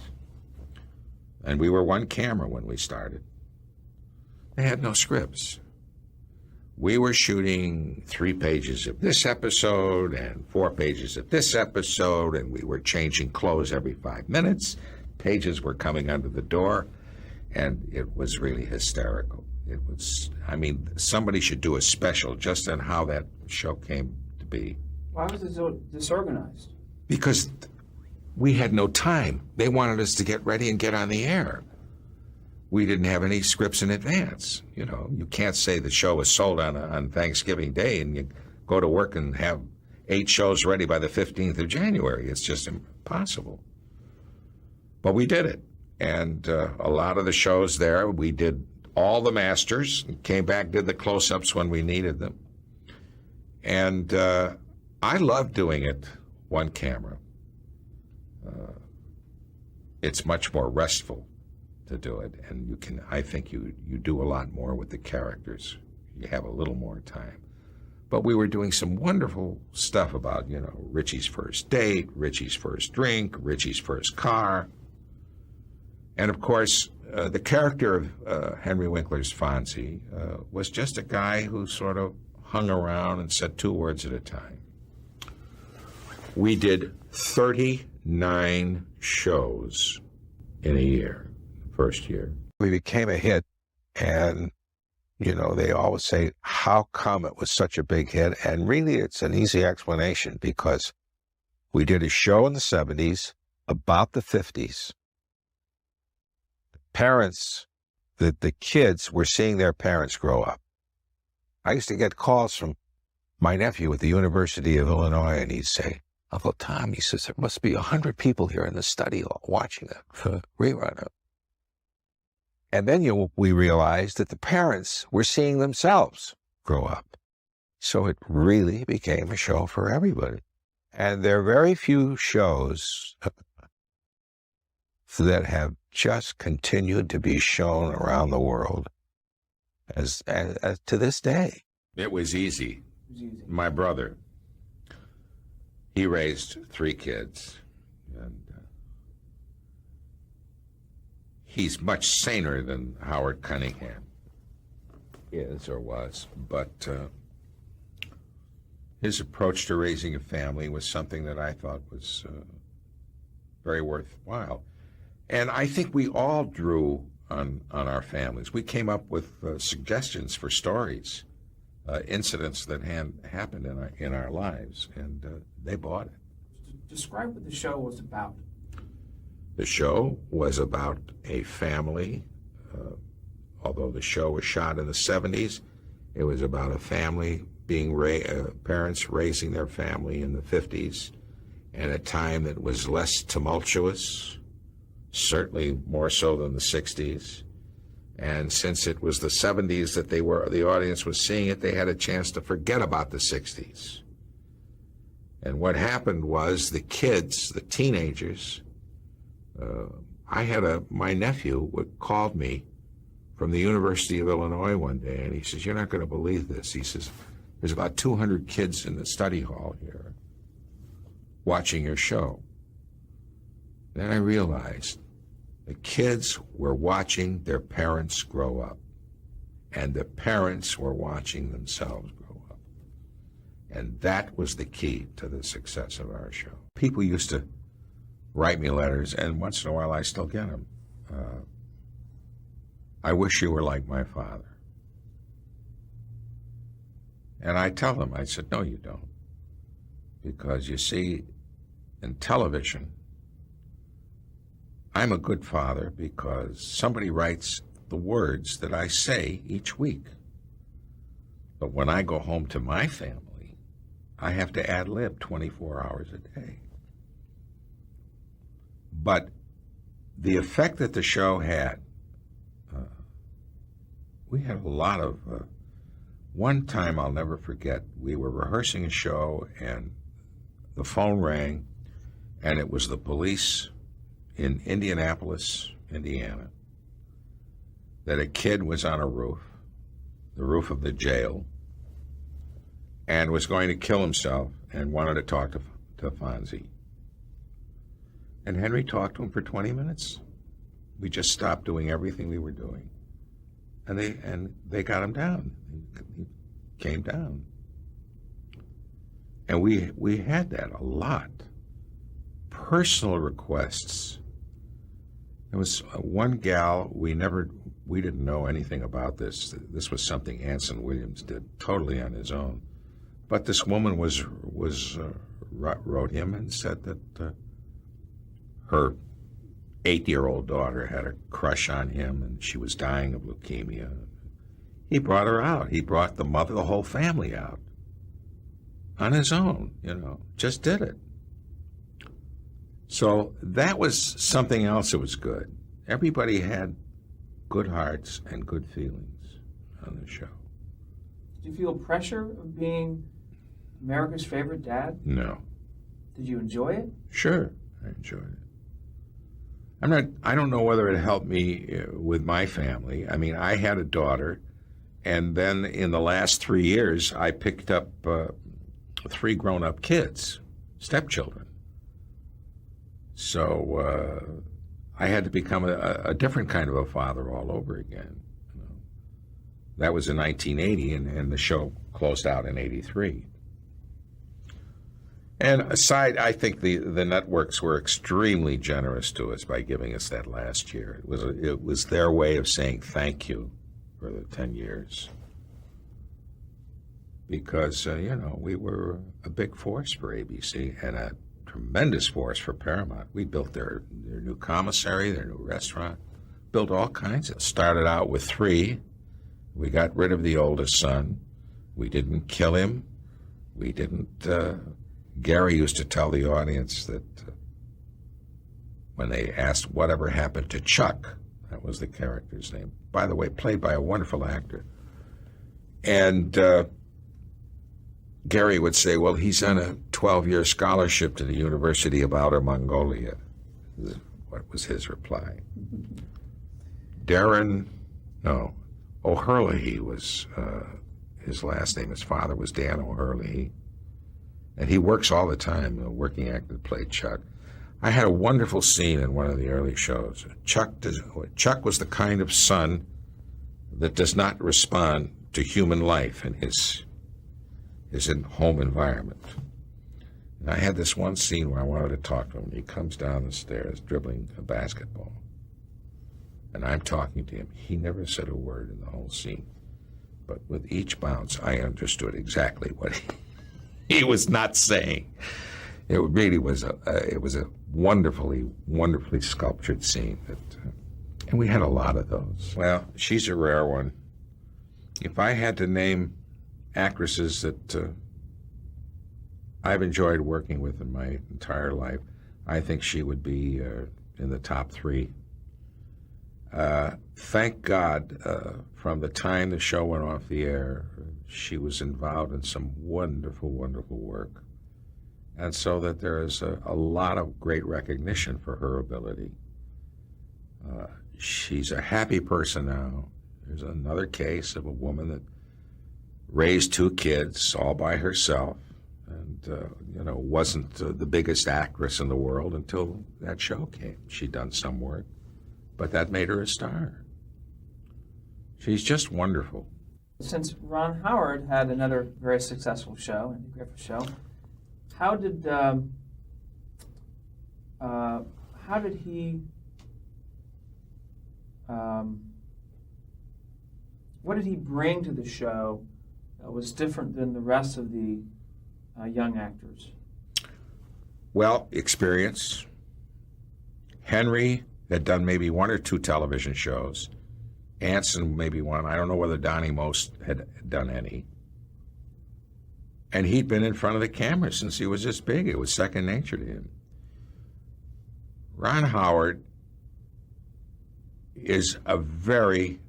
And we were one camera when we started. They had no scripts. We were shooting 3 pages of this episode and 4 pages of this episode, and we were changing clothes every 5 minutes. Pages were coming under the door, and it was really hysterical. It was, I mean, somebody should do a special just on how that show came to be. Why was it so disorganized? Because we had no time. They wanted us to get ready and get on the air. We didn't have any scripts in advance. You know, you can't say the show was sold on Thanksgiving Day and you go to work and have 8 shows ready by the 15th of January. It's just impossible. But we did it. And a lot of the shows there, we did all the masters, came back, did the close-ups when we needed them. And I love doing it one camera. It's much more restful to do it, and you can, I think you do a lot more with the characters. You have a little more time. But we were doing some wonderful stuff about, you know, Richie's first date, Richie's first drink, Richie's first car. And of course, the character of Henry Winkler's Fonzie was just a guy who sort of hung around and said 2 words at a time. We did 39 shows in a year, first year. We became a hit, and, you know, they always say, how come it was such a big hit? And really, it's an easy explanation, because we did a show in the 70s about the 50s. Parents, the kids were seeing their parents grow up. I used to get calls from my nephew at the University of Illinois, and he'd say, Uncle Tom, he says, there must be 100 people here in the study watching the rerun. And then we realized that the parents were seeing themselves grow up. So it really became a show for everybody. And there are very few shows that have just continued to be shown around the world as to this day. It was easy. My brother, he raised 3 kids, and he's much saner than Howard Cunningham is or was, but his approach to raising a family was something that I thought was very worthwhile. And I think we all drew on our families. We came up with suggestions for stories, incidents that happened in our lives, and they bought it. Describe what the show was about. The show was about a family. Although the show was shot in the 70s, it was about a family being parents raising their family in the 50s, and a time that was less tumultuous, certainly more so than the 60s. And since it was the 70s that the audience was seeing it, they had a chance to forget about the 60s. And what happened was the kids, the teenagers, my nephew called me from the University of Illinois one day, and he says, you're not going to believe this. He says, there's about 200 kids in the study hall here watching your show. Then I realized the kids were watching their parents grow up, and the parents were watching themselves grow up. And that was the key to the success of our show. People used to write me letters, and once in a while I still get them. I wish you were like my father. And I tell them, I said, no, you don't. Because you see, in television, I'm a good father because somebody writes the words that I say each week. But when I go home to my family, I have to ad-lib 24 hours a day. But the effect that the show had, we had a lot of, one time I'll never forget, we were rehearsing a show and the phone rang, and it was the police in Indianapolis, Indiana, that a kid was on a roof, the roof of the jail, and was going to kill himself and wanted to talk to Fonzie. And Henry talked to him for 20 minutes. We just stopped doing everything we were doing. And they got him down. He came down. And we had that a lot. Personal requests. There was one gal, we didn't know anything about this. This was something Anson Williams did totally on his own. But this woman wrote him and said that her 8-year-old daughter had a crush on him and she was dying of leukemia. He brought her out. He brought the mother, the whole family out on his own, just did it. So that was something else that was good. Everybody had good hearts and good feelings on the show. Did you feel pressure of being America's favorite dad? No. Did you enjoy it? Sure, I enjoyed it. I don't know whether it helped me with my family. I mean, I had a daughter, and then in the last 3 years, I picked up 3 grown-up kids, stepchildren. So I had to become a different kind of a father all over again. That was in 1980, and the show closed out in 83. And aside, I think the networks were extremely generous to us by giving us that last year. It was their way of saying thank you for the 10 years. Because, we were a big force for ABC and a tremendous force for Paramount. We built their new commissary, their new restaurant, built all kinds of. Started out with 3. We got rid of the oldest son. We didn't kill him. We didn't... Gary used to tell the audience that when they asked whatever happened to Chuck, that was the character's name, by the way, played by a wonderful actor, and Gary would say, well, he's on a 12-year scholarship to the University of Outer Mongolia. What was his reply? O'Herlihy was his last name. His father was Dan O'Herlihy. And he works all the time, a working actor that played Chuck. I had a wonderful scene in one of the early shows. Chuck was the kind of son that does not respond to human life in his home environment. And I had this one scene where I wanted to talk to him. He comes down the stairs dribbling a basketball. And I'm talking to him. He never said a word in the whole scene. But with each bounce, I understood exactly what he was not saying. It really was a wonderfully, wonderfully sculptured scene. And we had a lot of those. Well, she's a rare one. If I had to name actresses that I've enjoyed working with in my entire life, I think she would be in the top 3. Thank God, from the time the show went off the air, she was involved in some wonderful, wonderful work. And so that there is a lot of great recognition for her ability. She's a happy person now. There's another case of a woman that raised 2 kids all by herself and, wasn't the biggest actress in the world until that show came. She'd done some work, but that made her a star. She's just wonderful. Since Ron Howard had another very successful show, Andy Griffith Show, what did he bring to the show that was different than the rest of the young actors? Well, experience. Henry had done maybe 1 or 2 television shows. Anson maybe 1. I don't know whether Donnie Most had done any. And he'd been in front of the camera since he was this big. It was second nature to him. Ron Howard is a very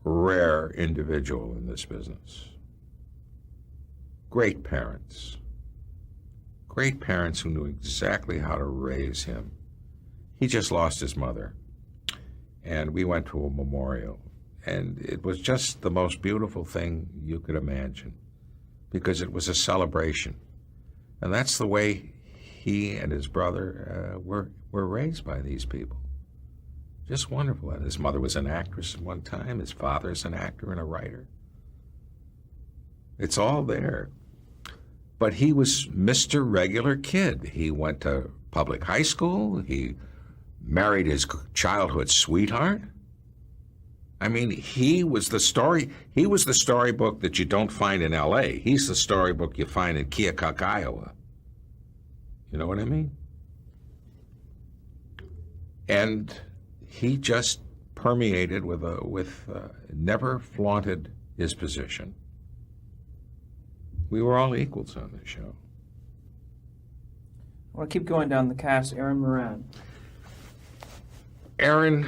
rare individual in this business. Great parents. Great parents who knew exactly how to raise him. He just lost his mother. And we went to a memorial. And it was just the most beautiful thing you could imagine, because it was a celebration. And that's the way he and his brother were raised by these people. Just wonderful. And his mother was an actress at one time. His father's an actor and a writer. It's all there. But he was Mr. Regular Kid. He went to public high school. He married his childhood sweetheart. I mean, he was the storybook that you don't find in L.A. He's the storybook you find in Keokuk, Iowa. You know what I mean? And he just permeated never flaunted his position. We were all equals on this show. I want to keep going down the cast. Erin Moran. Erin,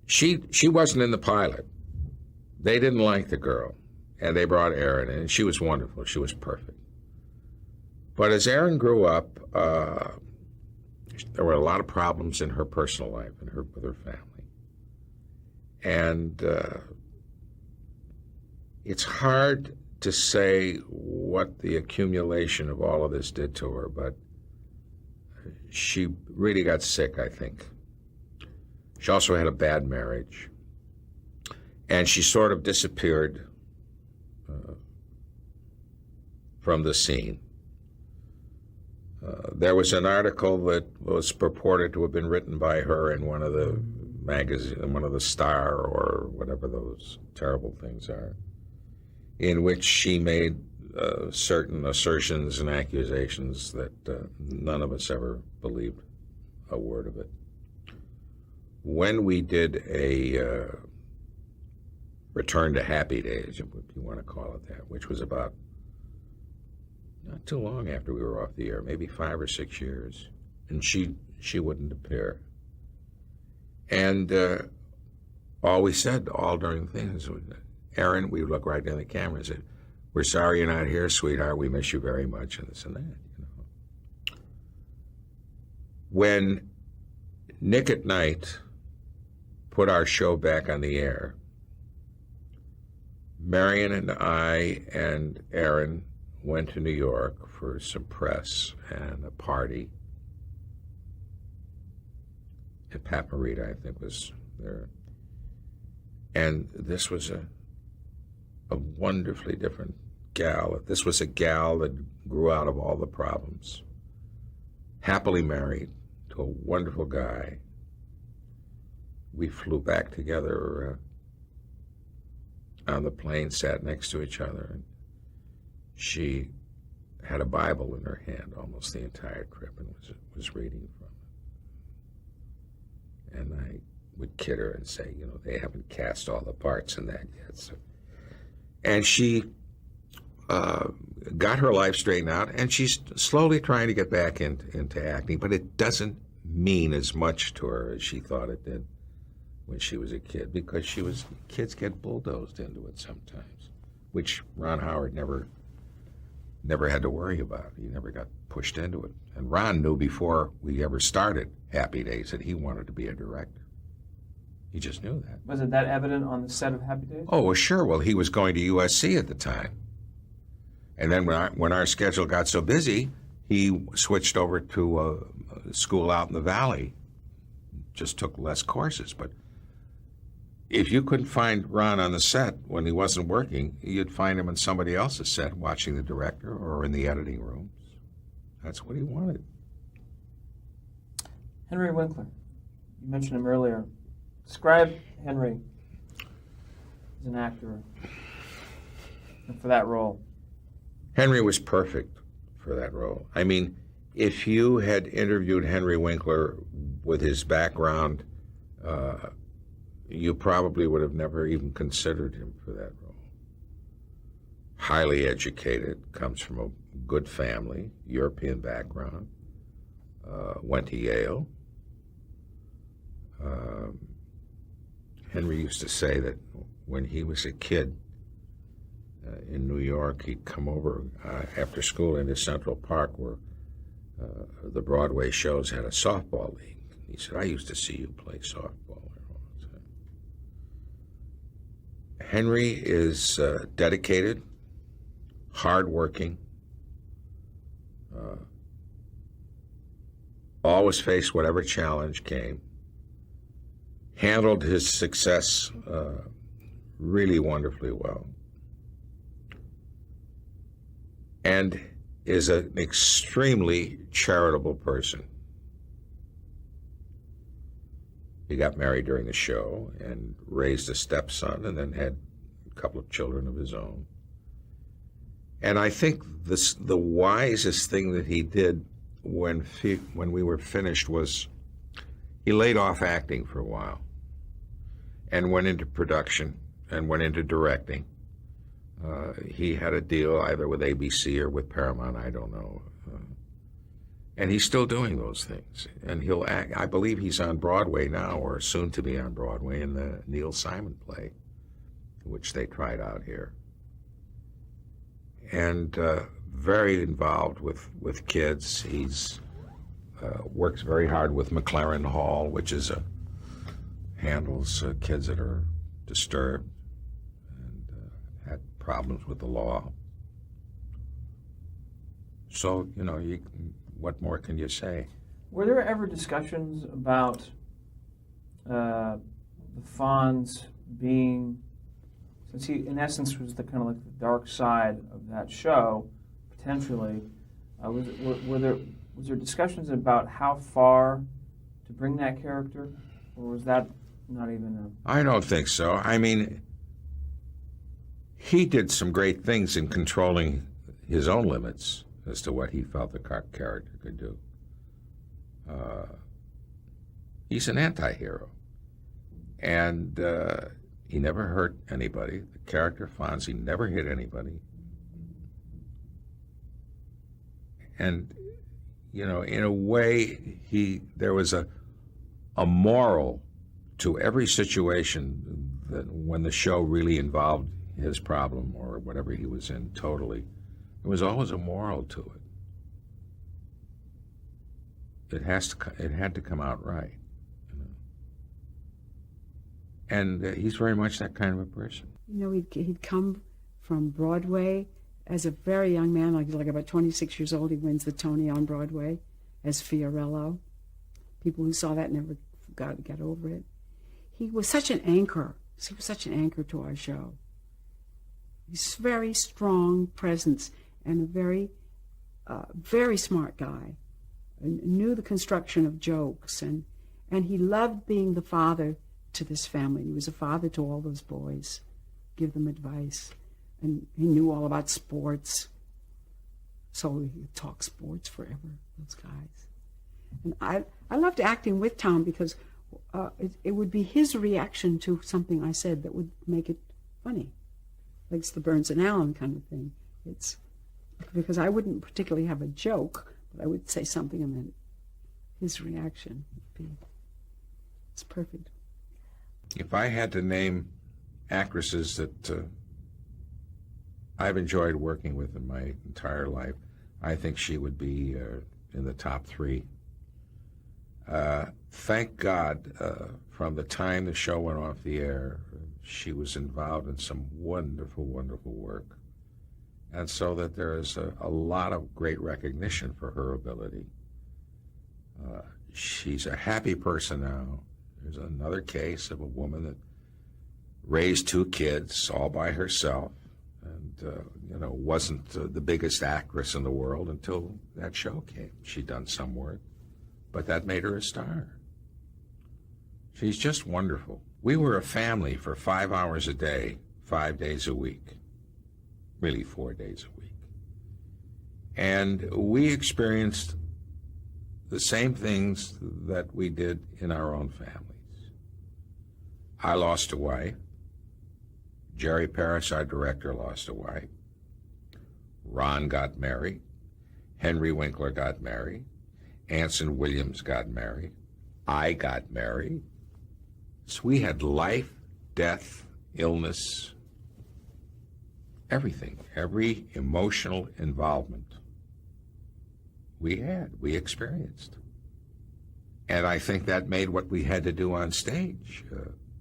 she wasn't in the pilot. They didn't like the girl, and they brought Erin in, and she was wonderful. She was perfect. But as Erin grew up, there were a lot of problems in her personal life and with her family. And it's hard to say what the accumulation of all of this did to her, but she really got sick, I think. She also had a bad marriage. And she sort of disappeared from the scene. There was an article that was purported to have been written by her in one of the magazines, one of the Star or whatever those terrible things are, in which she made certain assertions and accusations that none of us ever believed a word of it. When we did a return to Happy Days, if you want to call it that, which was about not too long after we were off the air, maybe 5 or 6 years, and she wouldn't appear. And all we said all during the thing is, Erin, we would look right in the camera and said, "We're sorry you're not here, sweetheart. We miss you very much," and this and that. You know. When Nick at Night put our show back on the air, Marion and I and Erin went to New York for some press and a party. And Pat Morita, I think, was there. And this was a wonderfully different gal. This was a gal that grew out of all the problems. Happily married to a wonderful guy. We flew back together on the plane, sat next to each other, and she had a Bible in her hand almost the entire trip and was reading from it. And I would kid her and say, you know, they haven't cast all the parts in that yet. So. And she got her life straightened out, and she's slowly trying to get back into acting, but it doesn't mean as much to her as she thought it did when she was a kid, because kids get bulldozed into it sometimes, which Ron Howard never had to worry about. He never got pushed into it. And Ron knew before we ever started Happy Days that he wanted to be a director. He just knew that. Was it that evident on the set of Happy Days? Oh, well, sure. Well, he was going to USC at the time. And then when our schedule got so busy, he switched over to a school out in the Valley. Just took less courses. But if you couldn't find Ron on the set when he wasn't working, you'd find him on somebody else's set watching the director or in the editing rooms. That's what he wanted. Henry Winkler. You mentioned him earlier. Describe Henry as an actor and for that role. Henry was perfect for that role. I mean, if you had interviewed Henry Winkler with his background, you probably would have never even considered him for that role. Highly educated, comes from a good family, European background, went to Yale. Henry used to say that when he was a kid in New York, he'd come over after school into Central Park where the Broadway shows had a softball league. He said, "I used to see you play softball there all the time." Henry is dedicated, hardworking, always faced whatever challenge came, handled his success really wonderfully well, and is an extremely charitable person. He got married during the show and raised a stepson and then had a couple of children of his own. And I think the wisest thing that he did when we were finished was he laid off acting for a while and went into production and went into directing. He had a deal either with ABC or with Paramount, I don't know. And he's still doing those things. And he'll act, I believe he's on Broadway now, or soon to be on Broadway, in the Neil Simon play, which they tried out here. And very involved with kids. He's works very hard with McLaren Hall, which is handles kids that are disturbed and had problems with the law. So, you know, what more can you say? Were there ever discussions about the Fonz being, since he in essence was the kind of like the dark side of that show, potentially, was there discussions about how far to bring that character, or was that not even a... I don't think so. I mean, he did some great things in controlling his own limits as to what he felt the character could do. He's an anti-hero, and he never hurt anybody. The character Fonzie never hit anybody. And, you know, in a way, there was a moral to every situation that when the show really involved his problem or whatever he was in totally, there was always a moral to it. It had to come out right. You know? And he's very much that kind of a person. You know, he'd come from Broadway as a very young man, like about 26 years old. He wins the Tony on Broadway as Fiorello. People who saw that never got to get over it. He was such an anchor. He was such an anchor to our show. He's a very strong presence and a very, very smart guy. And knew the construction of jokes, and he loved being the father to this family. He was a father to all those boys, give them advice, and he knew all about sports. So he would talk sports forever, those guys. And I loved acting with Tom because it would be his reaction to something I said that would make it funny. Like it's the Burns and Allen kind of thing. It's because I wouldn't particularly have a joke, but I would say something and then his reaction would be, it's perfect. If I had to name actresses that I've enjoyed working with in my entire life, I think she would be in the top three. Thank God, from the time the show went off the air, she was involved in some wonderful, wonderful work. And so that there is a lot of great recognition for her ability. She's a happy person now. There's another case of a woman that raised 2 kids all by herself and, you know, wasn't the biggest actress in the world until that show came. She'd done some work, but that made her a star. She's just wonderful. We were a family for 5 hours a day, 5 days a week. Really 4 days a week. And we experienced the same things that we did in our own families. I lost a wife. Jerry Parrish, our director, lost a wife. Ron got married. Henry Winkler got married. Anson Williams got married. I got married. So we had life, death, illness, everything, every emotional involvement we experienced. And I think that made what we had to do on stage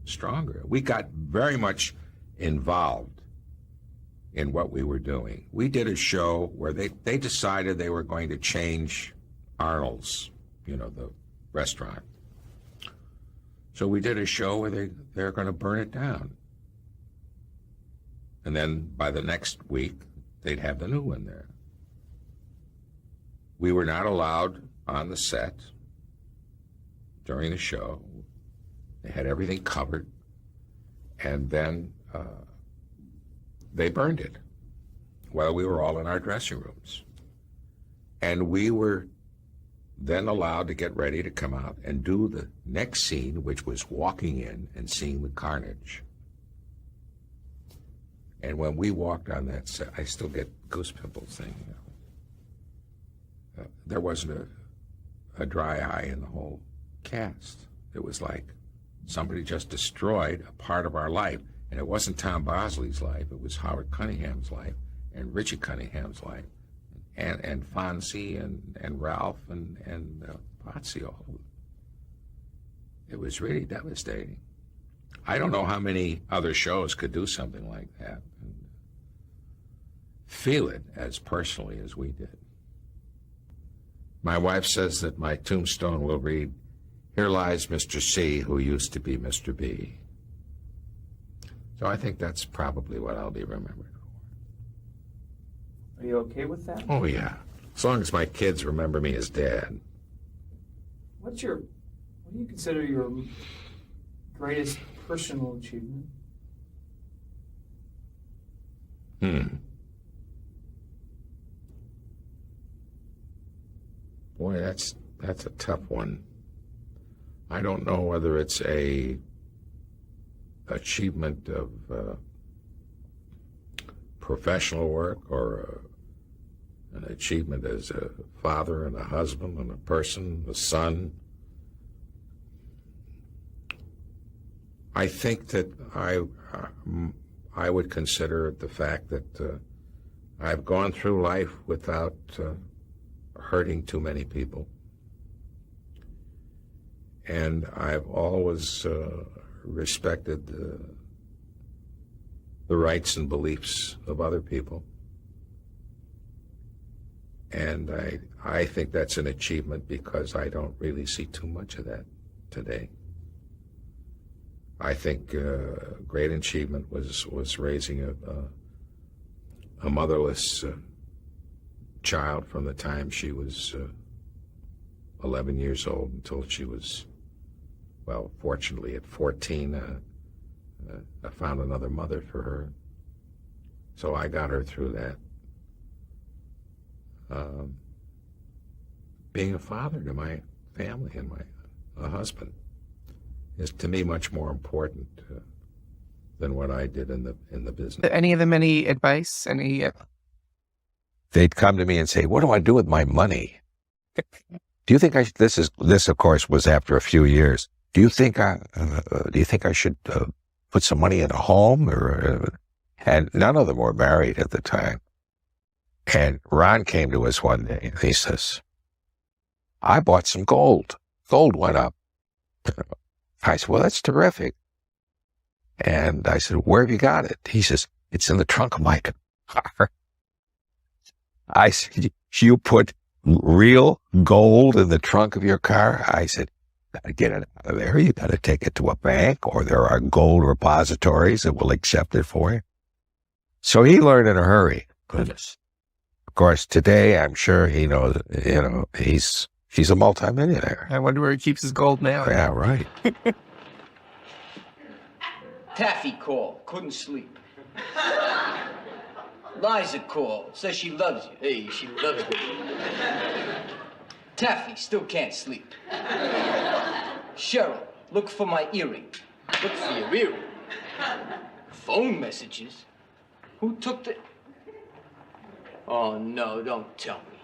stronger. We got very much involved in what we were doing. We did a show where they decided they were going to change Arnold's, you know, the restaurant. So we did a show where they're going to burn it down. And then by the next week, they'd have the new one there. We were not allowed on the set during the show. They had everything covered. And then they burned it while we were all in our dressing rooms. And we were then allowed to get ready to come out and do the next scene, which was walking in and seeing the carnage. And when we walked on that set, I still get goose pimples thing. You know. There wasn't a dry eye in the whole cast. It was like somebody just destroyed a part of our life. And it wasn't Tom Bosley's life, it was Howard Cunningham's life and Richie Cunningham's life and Fonzie and Ralph and Potsy, all of them. It was really devastating. I don't know how many other shows could do something like that and feel it as personally as we did. My wife says that my tombstone will read, "Here lies Mr. C, who used to be Mr. B." So I think that's probably what I'll be remembered for. Are you okay with that? Oh, yeah. As long as my kids remember me as Dad. What do you consider your greatest personal achievement? Boy, that's a tough one. I don't know whether it's a achievement of professional work or an achievement as a father and a husband and a person, a son. I think that I would consider the fact that I've gone through life without hurting too many people. And I've always respected the rights and beliefs of other people. And I think that's an achievement because I don't really see too much of that today. I think a great achievement was raising a motherless child from the time she was 11 years old until she was, well, fortunately at 14, I found another mother for her. So I got her through that. Being a father to my family and my husband is to me much more important than what I did in the business. Any of them any advice? Any? They'd come to me and say, "What do I do with my money? Do you think I should?" This of course was after a few years. Do you think I should put some money in a home? And none of them were married at the time. And Ron came to us one day and he says, "I bought some gold. Gold went up." I said, "Well, that's terrific." And I said, "Where have you got it?" He says, "It's in the trunk of my car." I said, "You put real gold in the trunk of your car?" I said, "Gotta get it out of there. You gotta take it to a bank, or there are gold repositories that will accept it for you." So he learned in a hurry. Goodness. Of course, today I'm sure he knows, he's a multimillionaire. I wonder where he keeps his gold now. Yeah, right. Taffy called, couldn't sleep. Liza called, says she loves you. Hey, she loves you. Taffy still can't sleep. Cheryl, look for my earring. Look for your earring. Phone messages? Who took the... Oh, no, don't tell me.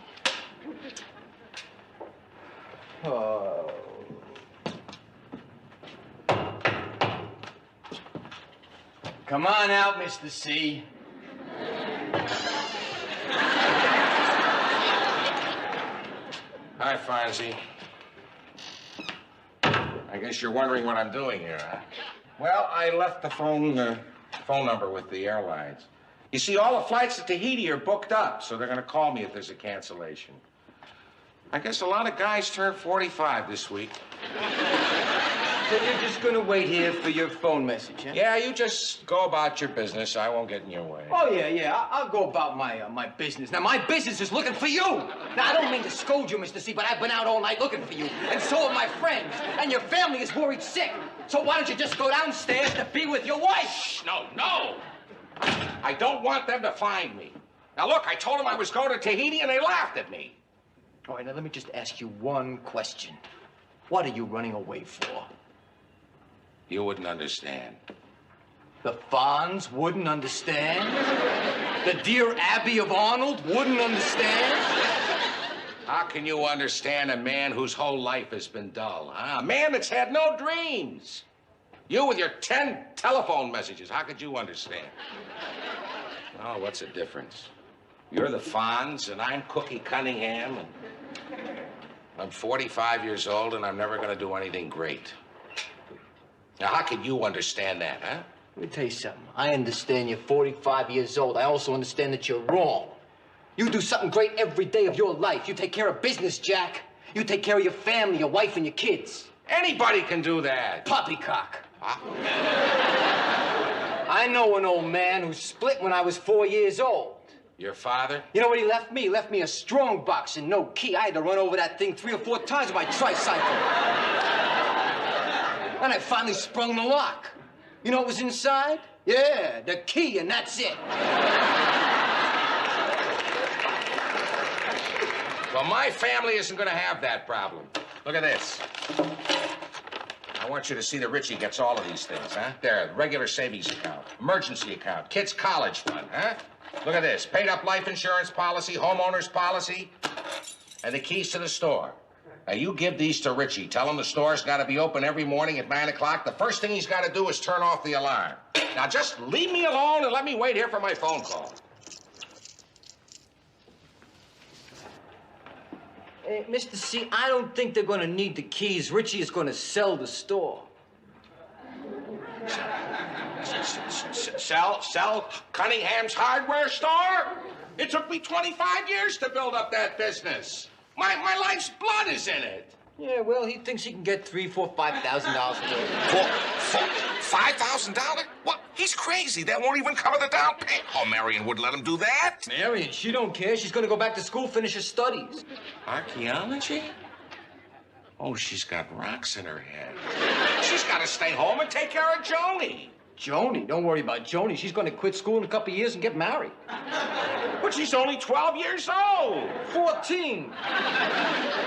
Oh. Come on out, Mr. C. Hi, Fonzie. I guess you're wondering what I'm doing here, huh? Well, I left the phone number with the airlines. You see, all the flights to Tahiti are booked up, so they're going to call me if there's a cancellation. I guess a lot of guys turn 45 this week. So you're just gonna wait here for your phone message, huh? Yeah, you just go about your business. I won't get in your way. Oh, yeah. I'll go about my business. Now, my business is looking for you. Now, I don't mean to scold you, Mr. C, but I've been out all night looking for you. And so have my friends. And your family is worried sick. So why don't you just go downstairs to be with your wife? Shh, no. I don't want them to find me. Now, look, I told them I was going to Tahiti, and they laughed at me. All right, now let me just ask you one question. What are you running away for? You wouldn't understand. The Fonz wouldn't understand? The dear Abbey of Arnold wouldn't understand? How can you understand a man whose whole life has been dull, huh? A man that's had no dreams. You with your 10 telephone messages, how could you understand? Oh, what's the difference? You're the Fonz, and I'm Cookie Cunningham, and I'm 45 years old, and I'm never going to do anything great. Now, how could you understand that, huh? Let me tell you something. I understand you're 45 years old. I also understand that you're wrong. You do something great every day of your life. You take care of business, Jack. You take care of your family, your wife, and your kids. Anybody can do that. Poppycock. Huh? I know an old man who split when I was 4 years old. Your father? You know what he left me? He left me a strong box and no key. I had to run over that thing 3 or 4 times with my tricycle. And I finally sprung the lock. You know what was inside? Yeah, the key, and that's it. Well, my family isn't going to have that problem. Look at this. I want you to see that Richie gets all of these things, huh? There, regular savings account, emergency account, kids' college fund, huh? Look at this. Paid up life insurance policy, homeowner's policy, and the keys to the store. Now, you give these to Richie. Tell him the store's got to be open every morning at 9 o'clock. The first thing he's got to do is turn off the alarm. Now, just leave me alone and let me wait here for my phone call. Hey, Mr. C, I don't think they're going to need the keys. Richie is going to sell the store. Sell Cunningham's hardware store? It took me 25 years to build up that business. My life's blood is in it. Yeah, well, he thinks he can get $3,000, $4,000, $5,000 for it. $5,000? What? He's crazy. That won't even cover the down payment. Oh, Marion wouldn't let him do that. Marion, she don't care. She's going to go back to school, finish her studies. Archaeology? Oh, she's got rocks in her head. She's got to stay home and take care of Joni. Joni? Don't worry about Joni. She's going to quit school in a couple of years and get married. But she's only 12 years old. 14.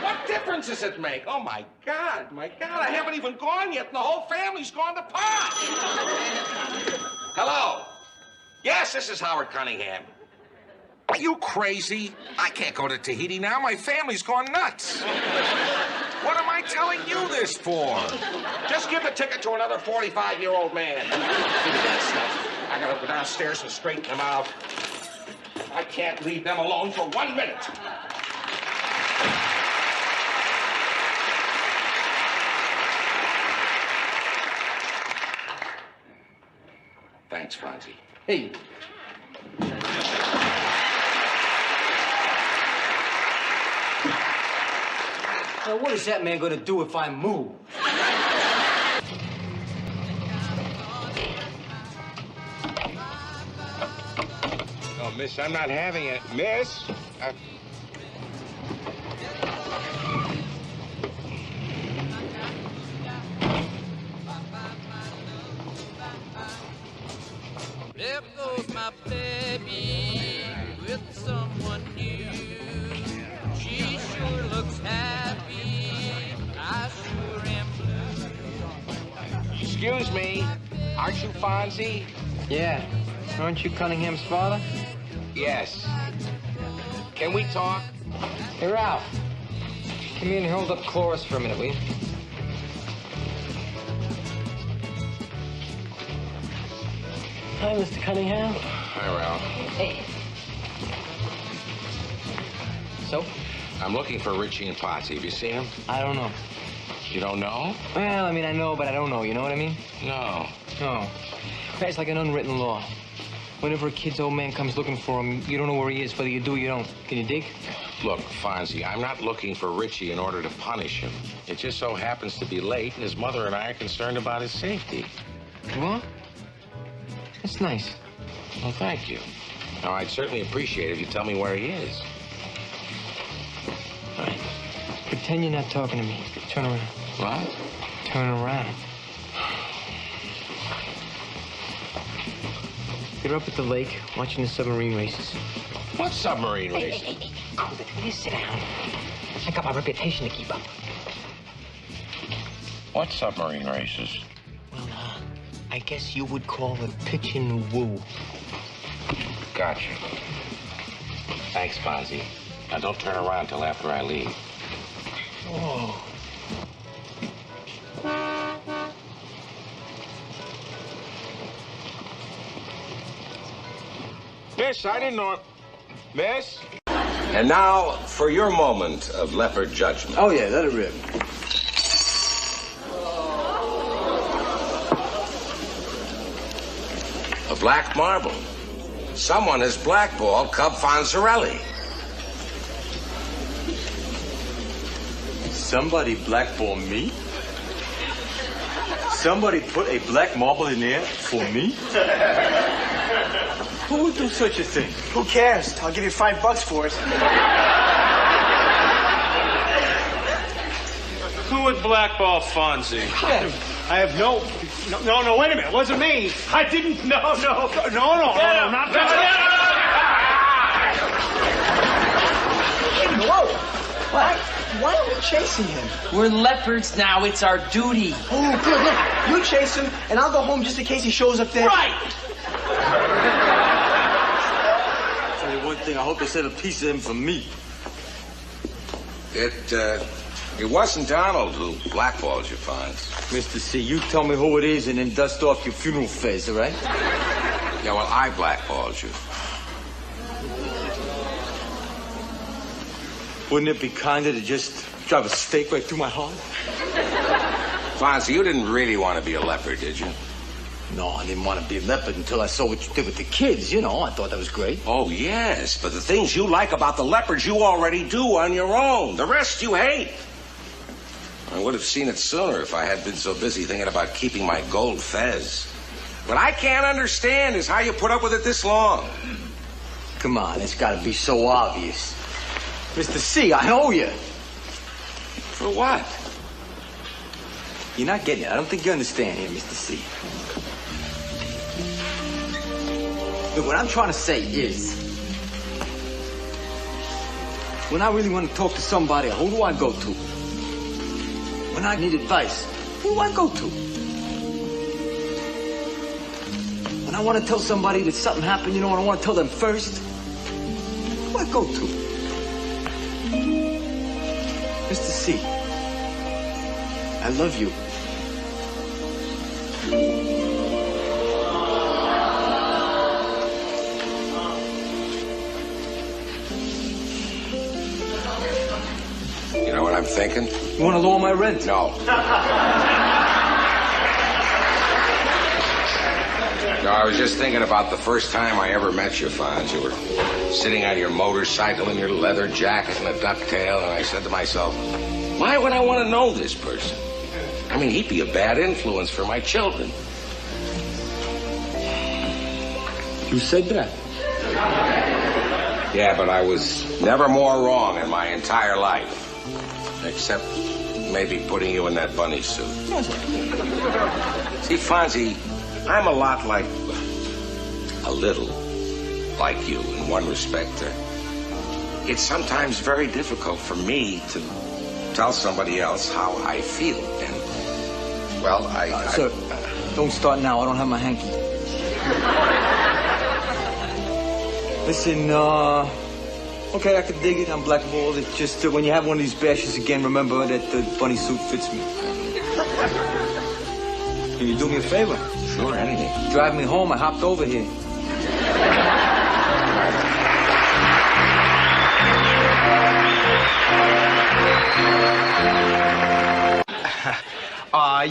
What difference does it make? Oh, my God, I haven't even gone yet, and the whole family's gone to pot. Hello? Yes, this is Howard Cunningham. Are you crazy? I can't go to Tahiti now. My family's gone nuts. What am I telling you this for? Just give the ticket to another 45-year-old man. Give me that stuff. I gotta go downstairs and straighten them out. I can't leave them alone for 1 minute. Thanks, Fonzie. Hey. Now, what is that man going to do if I move? Oh, miss, I'm not having it. Miss? There goes my baby with someone new. She sure looks happy. I sure am blue. Excuse me. Aren't you Fonzie? Yeah. Aren't you Cunningham's father? Yes. Can we talk? Hey, Ralph. Come here and hold up chorus for a minute, will you? Hi, Mr. Cunningham. Hi, Ralph. Hey. So? I'm looking for Richie and Potsy. Have you seen him? I don't know. You don't know? Well, I know, but I don't know. You know what I mean? No. No. It's like an unwritten law. Whenever a kid's old man comes looking for him, you don't know where he is, whether you do or you don't. Can you dig? Look, Fonzie, I'm not looking for Richie in order to punish him. It just so happens to be late, and his mother and I are concerned about his safety. What? That's nice. Well, thank you. Now, I'd certainly appreciate it if you tell me where he is. All right. Pretend you're not talking to me. Turn around. What? Turn around. You're up at the lake watching the submarine races. What submarine races? Hey, cool it. Will you sit down? I got my reputation to keep up. What submarine races? Well, I guess you would call it pitch and woo. Gotcha. Thanks, Fonzie. Now, don't turn around till after I leave. Oh. Miss, I didn't know it. Miss? And now, for your moment of leopard judgment. Oh, yeah, let it rip. A black marble. Someone has blackballed Cub Fonzarelli. Somebody blackballed me? Somebody put a black marble in there for me? Who would do such a thing? Who cares? I'll give you $5 for it. Who would blackball Fonzie? I have no, wait a minute. It wasn't me. I didn't. No, not that. Whoa! What? Why are we chasing him? We're leopards now. It's our duty. Oh, good. Look, you chase him, and I'll go home just in case he shows up there. Right! Tell you one thing, I hope they save a piece of him for me. It wasn't Donald who blackballed you, Fonz. Mr. C, you tell me who it is and then dust off your funeral fez, all right? Yeah, well, I blackballed you. Wouldn't it be kinder to just drive a stake right through my heart? Fonzie, you didn't really want to be a leopard, did you? No, I didn't want to be a leopard until I saw what you did with the kids, you know. I thought that was great. Oh, yes, but the things you like about the leopards you already do on your own. The rest you hate. I would have seen it sooner if I had been so busy thinking about keeping my gold fez. What I can't understand is how you put up with it this long. Come on, it's got to be so obvious. Mr. C, I owe you. For what? You're not getting it. I don't think you understand here, Mr. C. Look, what I'm trying to say is, when I really want to talk to somebody, who do I go to? When I need advice, who do I go to? When I want to tell somebody that something happened, you know, and I want to tell them first, who do I go to? Mr. C, I love you. You know what I'm thinking? You want to lower my rent? No. No, I was just thinking about the first time I ever met you, Fonz. You were sitting on your motorcycle in your leather jacket and a ducktail, and I said to myself, why would I want to know this person? I mean, he'd be a bad influence for my children. You said that? Yeah, but I was never more wrong in my entire life. Except maybe putting you in that bunny suit. See, Fonzie, I'm a lot like, a little like you in one respect. It's sometimes very difficult for me to tell somebody else how I feel. And, well, Sir, don't start now. I don't have my hanky. Listen, okay, I can dig it. I'm blackballed. It's just when you have one of these bashes again, remember that the bunny suit fits me. Can you do me a favor? Sure, anything. Drive me home. I hopped over here.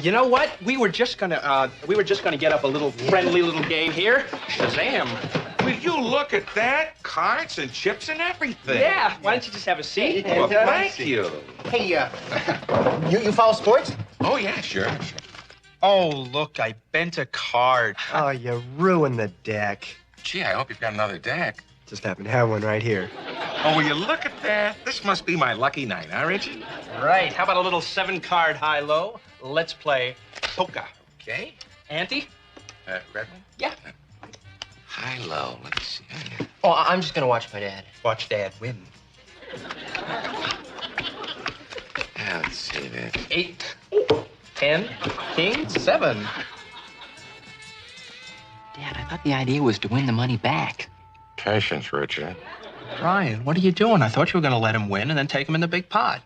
You know what? We were just gonna get up a little friendly little game here. Shazam! Will you look at that? Cards and chips and everything. Yeah, why don't you just have a seat? Well, thank you. Hey, you follow sports? Oh, yeah, sure. Oh, look, I bent a card. Oh, you ruined the deck. Gee, I hope you've got another deck. Just happen to have one right here. Oh, will you look at that? This must be my lucky night, huh, Richie? Right. How about a little 7-card high-low? Let's play poker. Okay. Ante? Red one? Yeah. High-low. Let's see. Oh, I'm just gonna watch my dad. Watch Dad win. Yeah, let's see that. 8, 10, king, 7. Dad, I thought the idea was to win the money back. Patience, Richard. Ryan, what are you doing? I thought you were going to let him win and then take him in the big pot.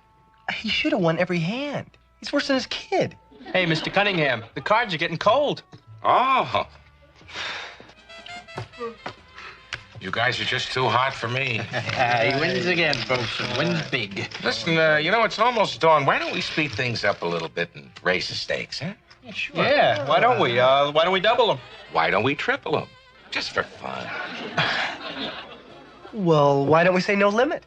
He should have won every hand. He's worse than his kid. Hey, Mr. Cunningham, the cards are getting cold. Oh. You guys are just too hot for me. He wins again, folks. Wins big. Listen, you know, it's almost dawn. Why don't we speed things up a little bit and raise the stakes, huh? Yeah, sure. Yeah, why don't we? Why don't we double them? Why don't we triple them? Just for fun. Well, why don't we say no limit?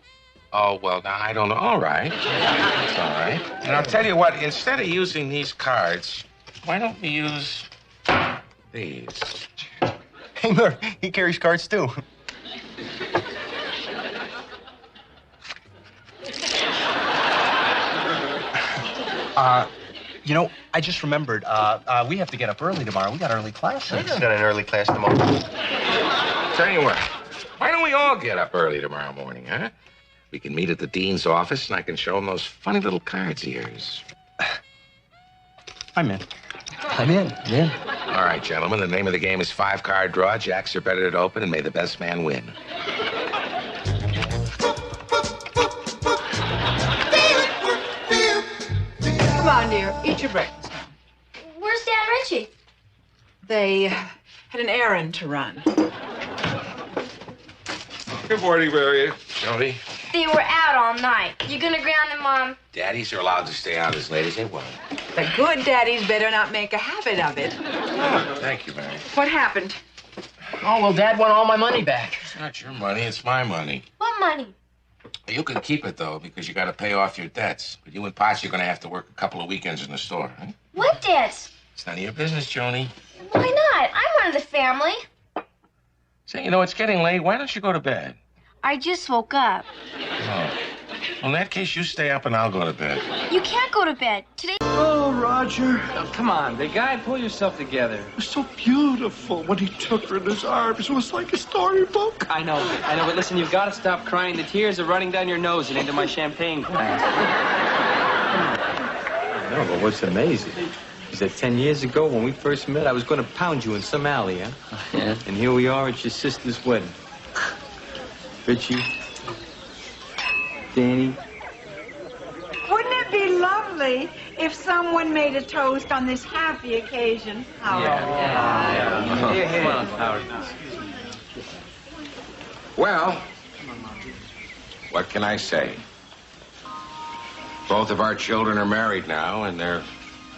Oh, well, now, I don't know. All right. That's all right. And I'll tell you what, instead of using these cards, why don't we use these? Hey, look, he carries cards, too. You know, I just remembered, we have to get up early tomorrow. We got early classes. He's got an early class tomorrow. Tell you what, why don't we all get up early tomorrow morning, huh? We can meet at the dean's office, and I can show him those funny little cards of yours. I'm in. I'm in. All right, gentlemen, the name of the game is 5-card draw. Jacks are better to open, and may the best man win. Come on, dear. Eat your breakfast now. Where's Dad and Richie? They had an errand to run. Good morning, Mary. Jody. They were out all night. You gonna ground them, Mom? Daddies are allowed to stay out as late as they want. The good daddies better not make a habit of it. Oh, thank you, Mary. What happened? Oh, well, Dad won all my money back. It's not your money, it's my money. What money? You can keep it, though, because you got to pay off your debts. But you and Potts, you're going to have to work a couple of weekends in the store, huh? What debts? It's none of your business, Joni. Why not? I'm one of the family. Say, you know, it's getting late. Why don't you go to bed? I just woke up. Oh. Well, in that case, you stay up and I'll go to bed. You can't go to bed. Today... Oh, Roger. Oh, come on, big guy. Pull yourself together. It was so beautiful when he took her in his arms. It was like a storybook. I know, but listen, you've got to stop crying. The tears are running down your nose and into my champagne glass. No, but what's amazing is that 10 years ago when we first met, I was going to pound you in some alley, huh? Yeah? And here we are at your sister's wedding. Richie, Danny. Wouldn't it be lovely if someone made a toast on this happy occasion, Howard? Come on, Howard. Well, what can I say? Both of our children are married now, and they're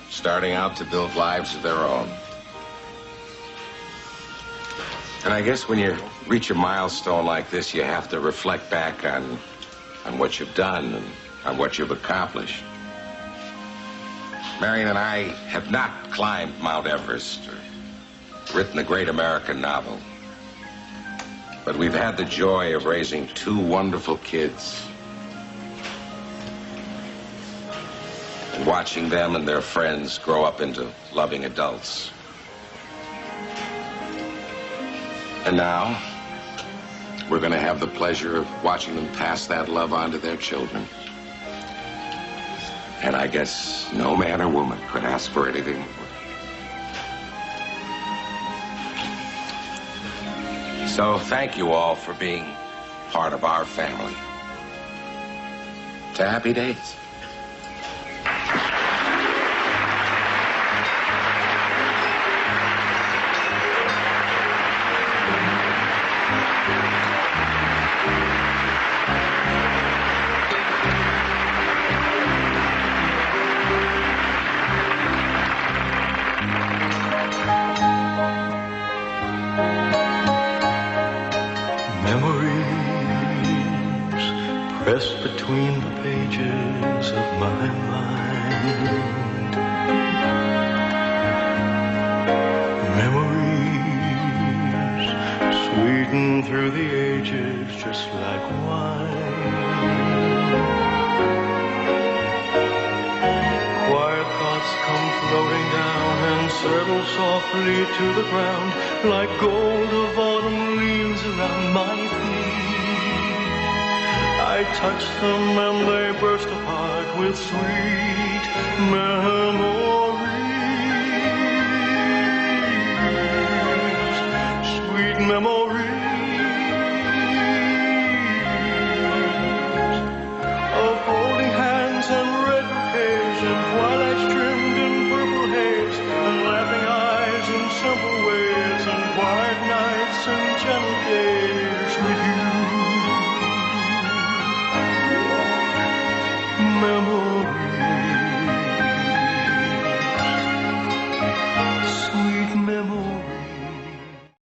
starting out to build lives of their own. And I guess when you reach a milestone like this, you have to reflect back on what you've done and on what you've accomplished. Marion and I have not climbed Mount Everest or written a great American novel. But we've had the joy of raising 2 wonderful kids and watching them and their friends grow up into loving adults. And now, we're going to have the pleasure of watching them pass that love on to their children. And I guess no man or woman could ask for anything more. So thank you all for being part of our family. To happy days. corners of my mind. Memories sweeten through the ages just like wine. Quiet thoughts come floating down and settle softly to the ground like gold of autumn leaves around my feet. I touch them and they burst apart with sweet memories. Sweet memories.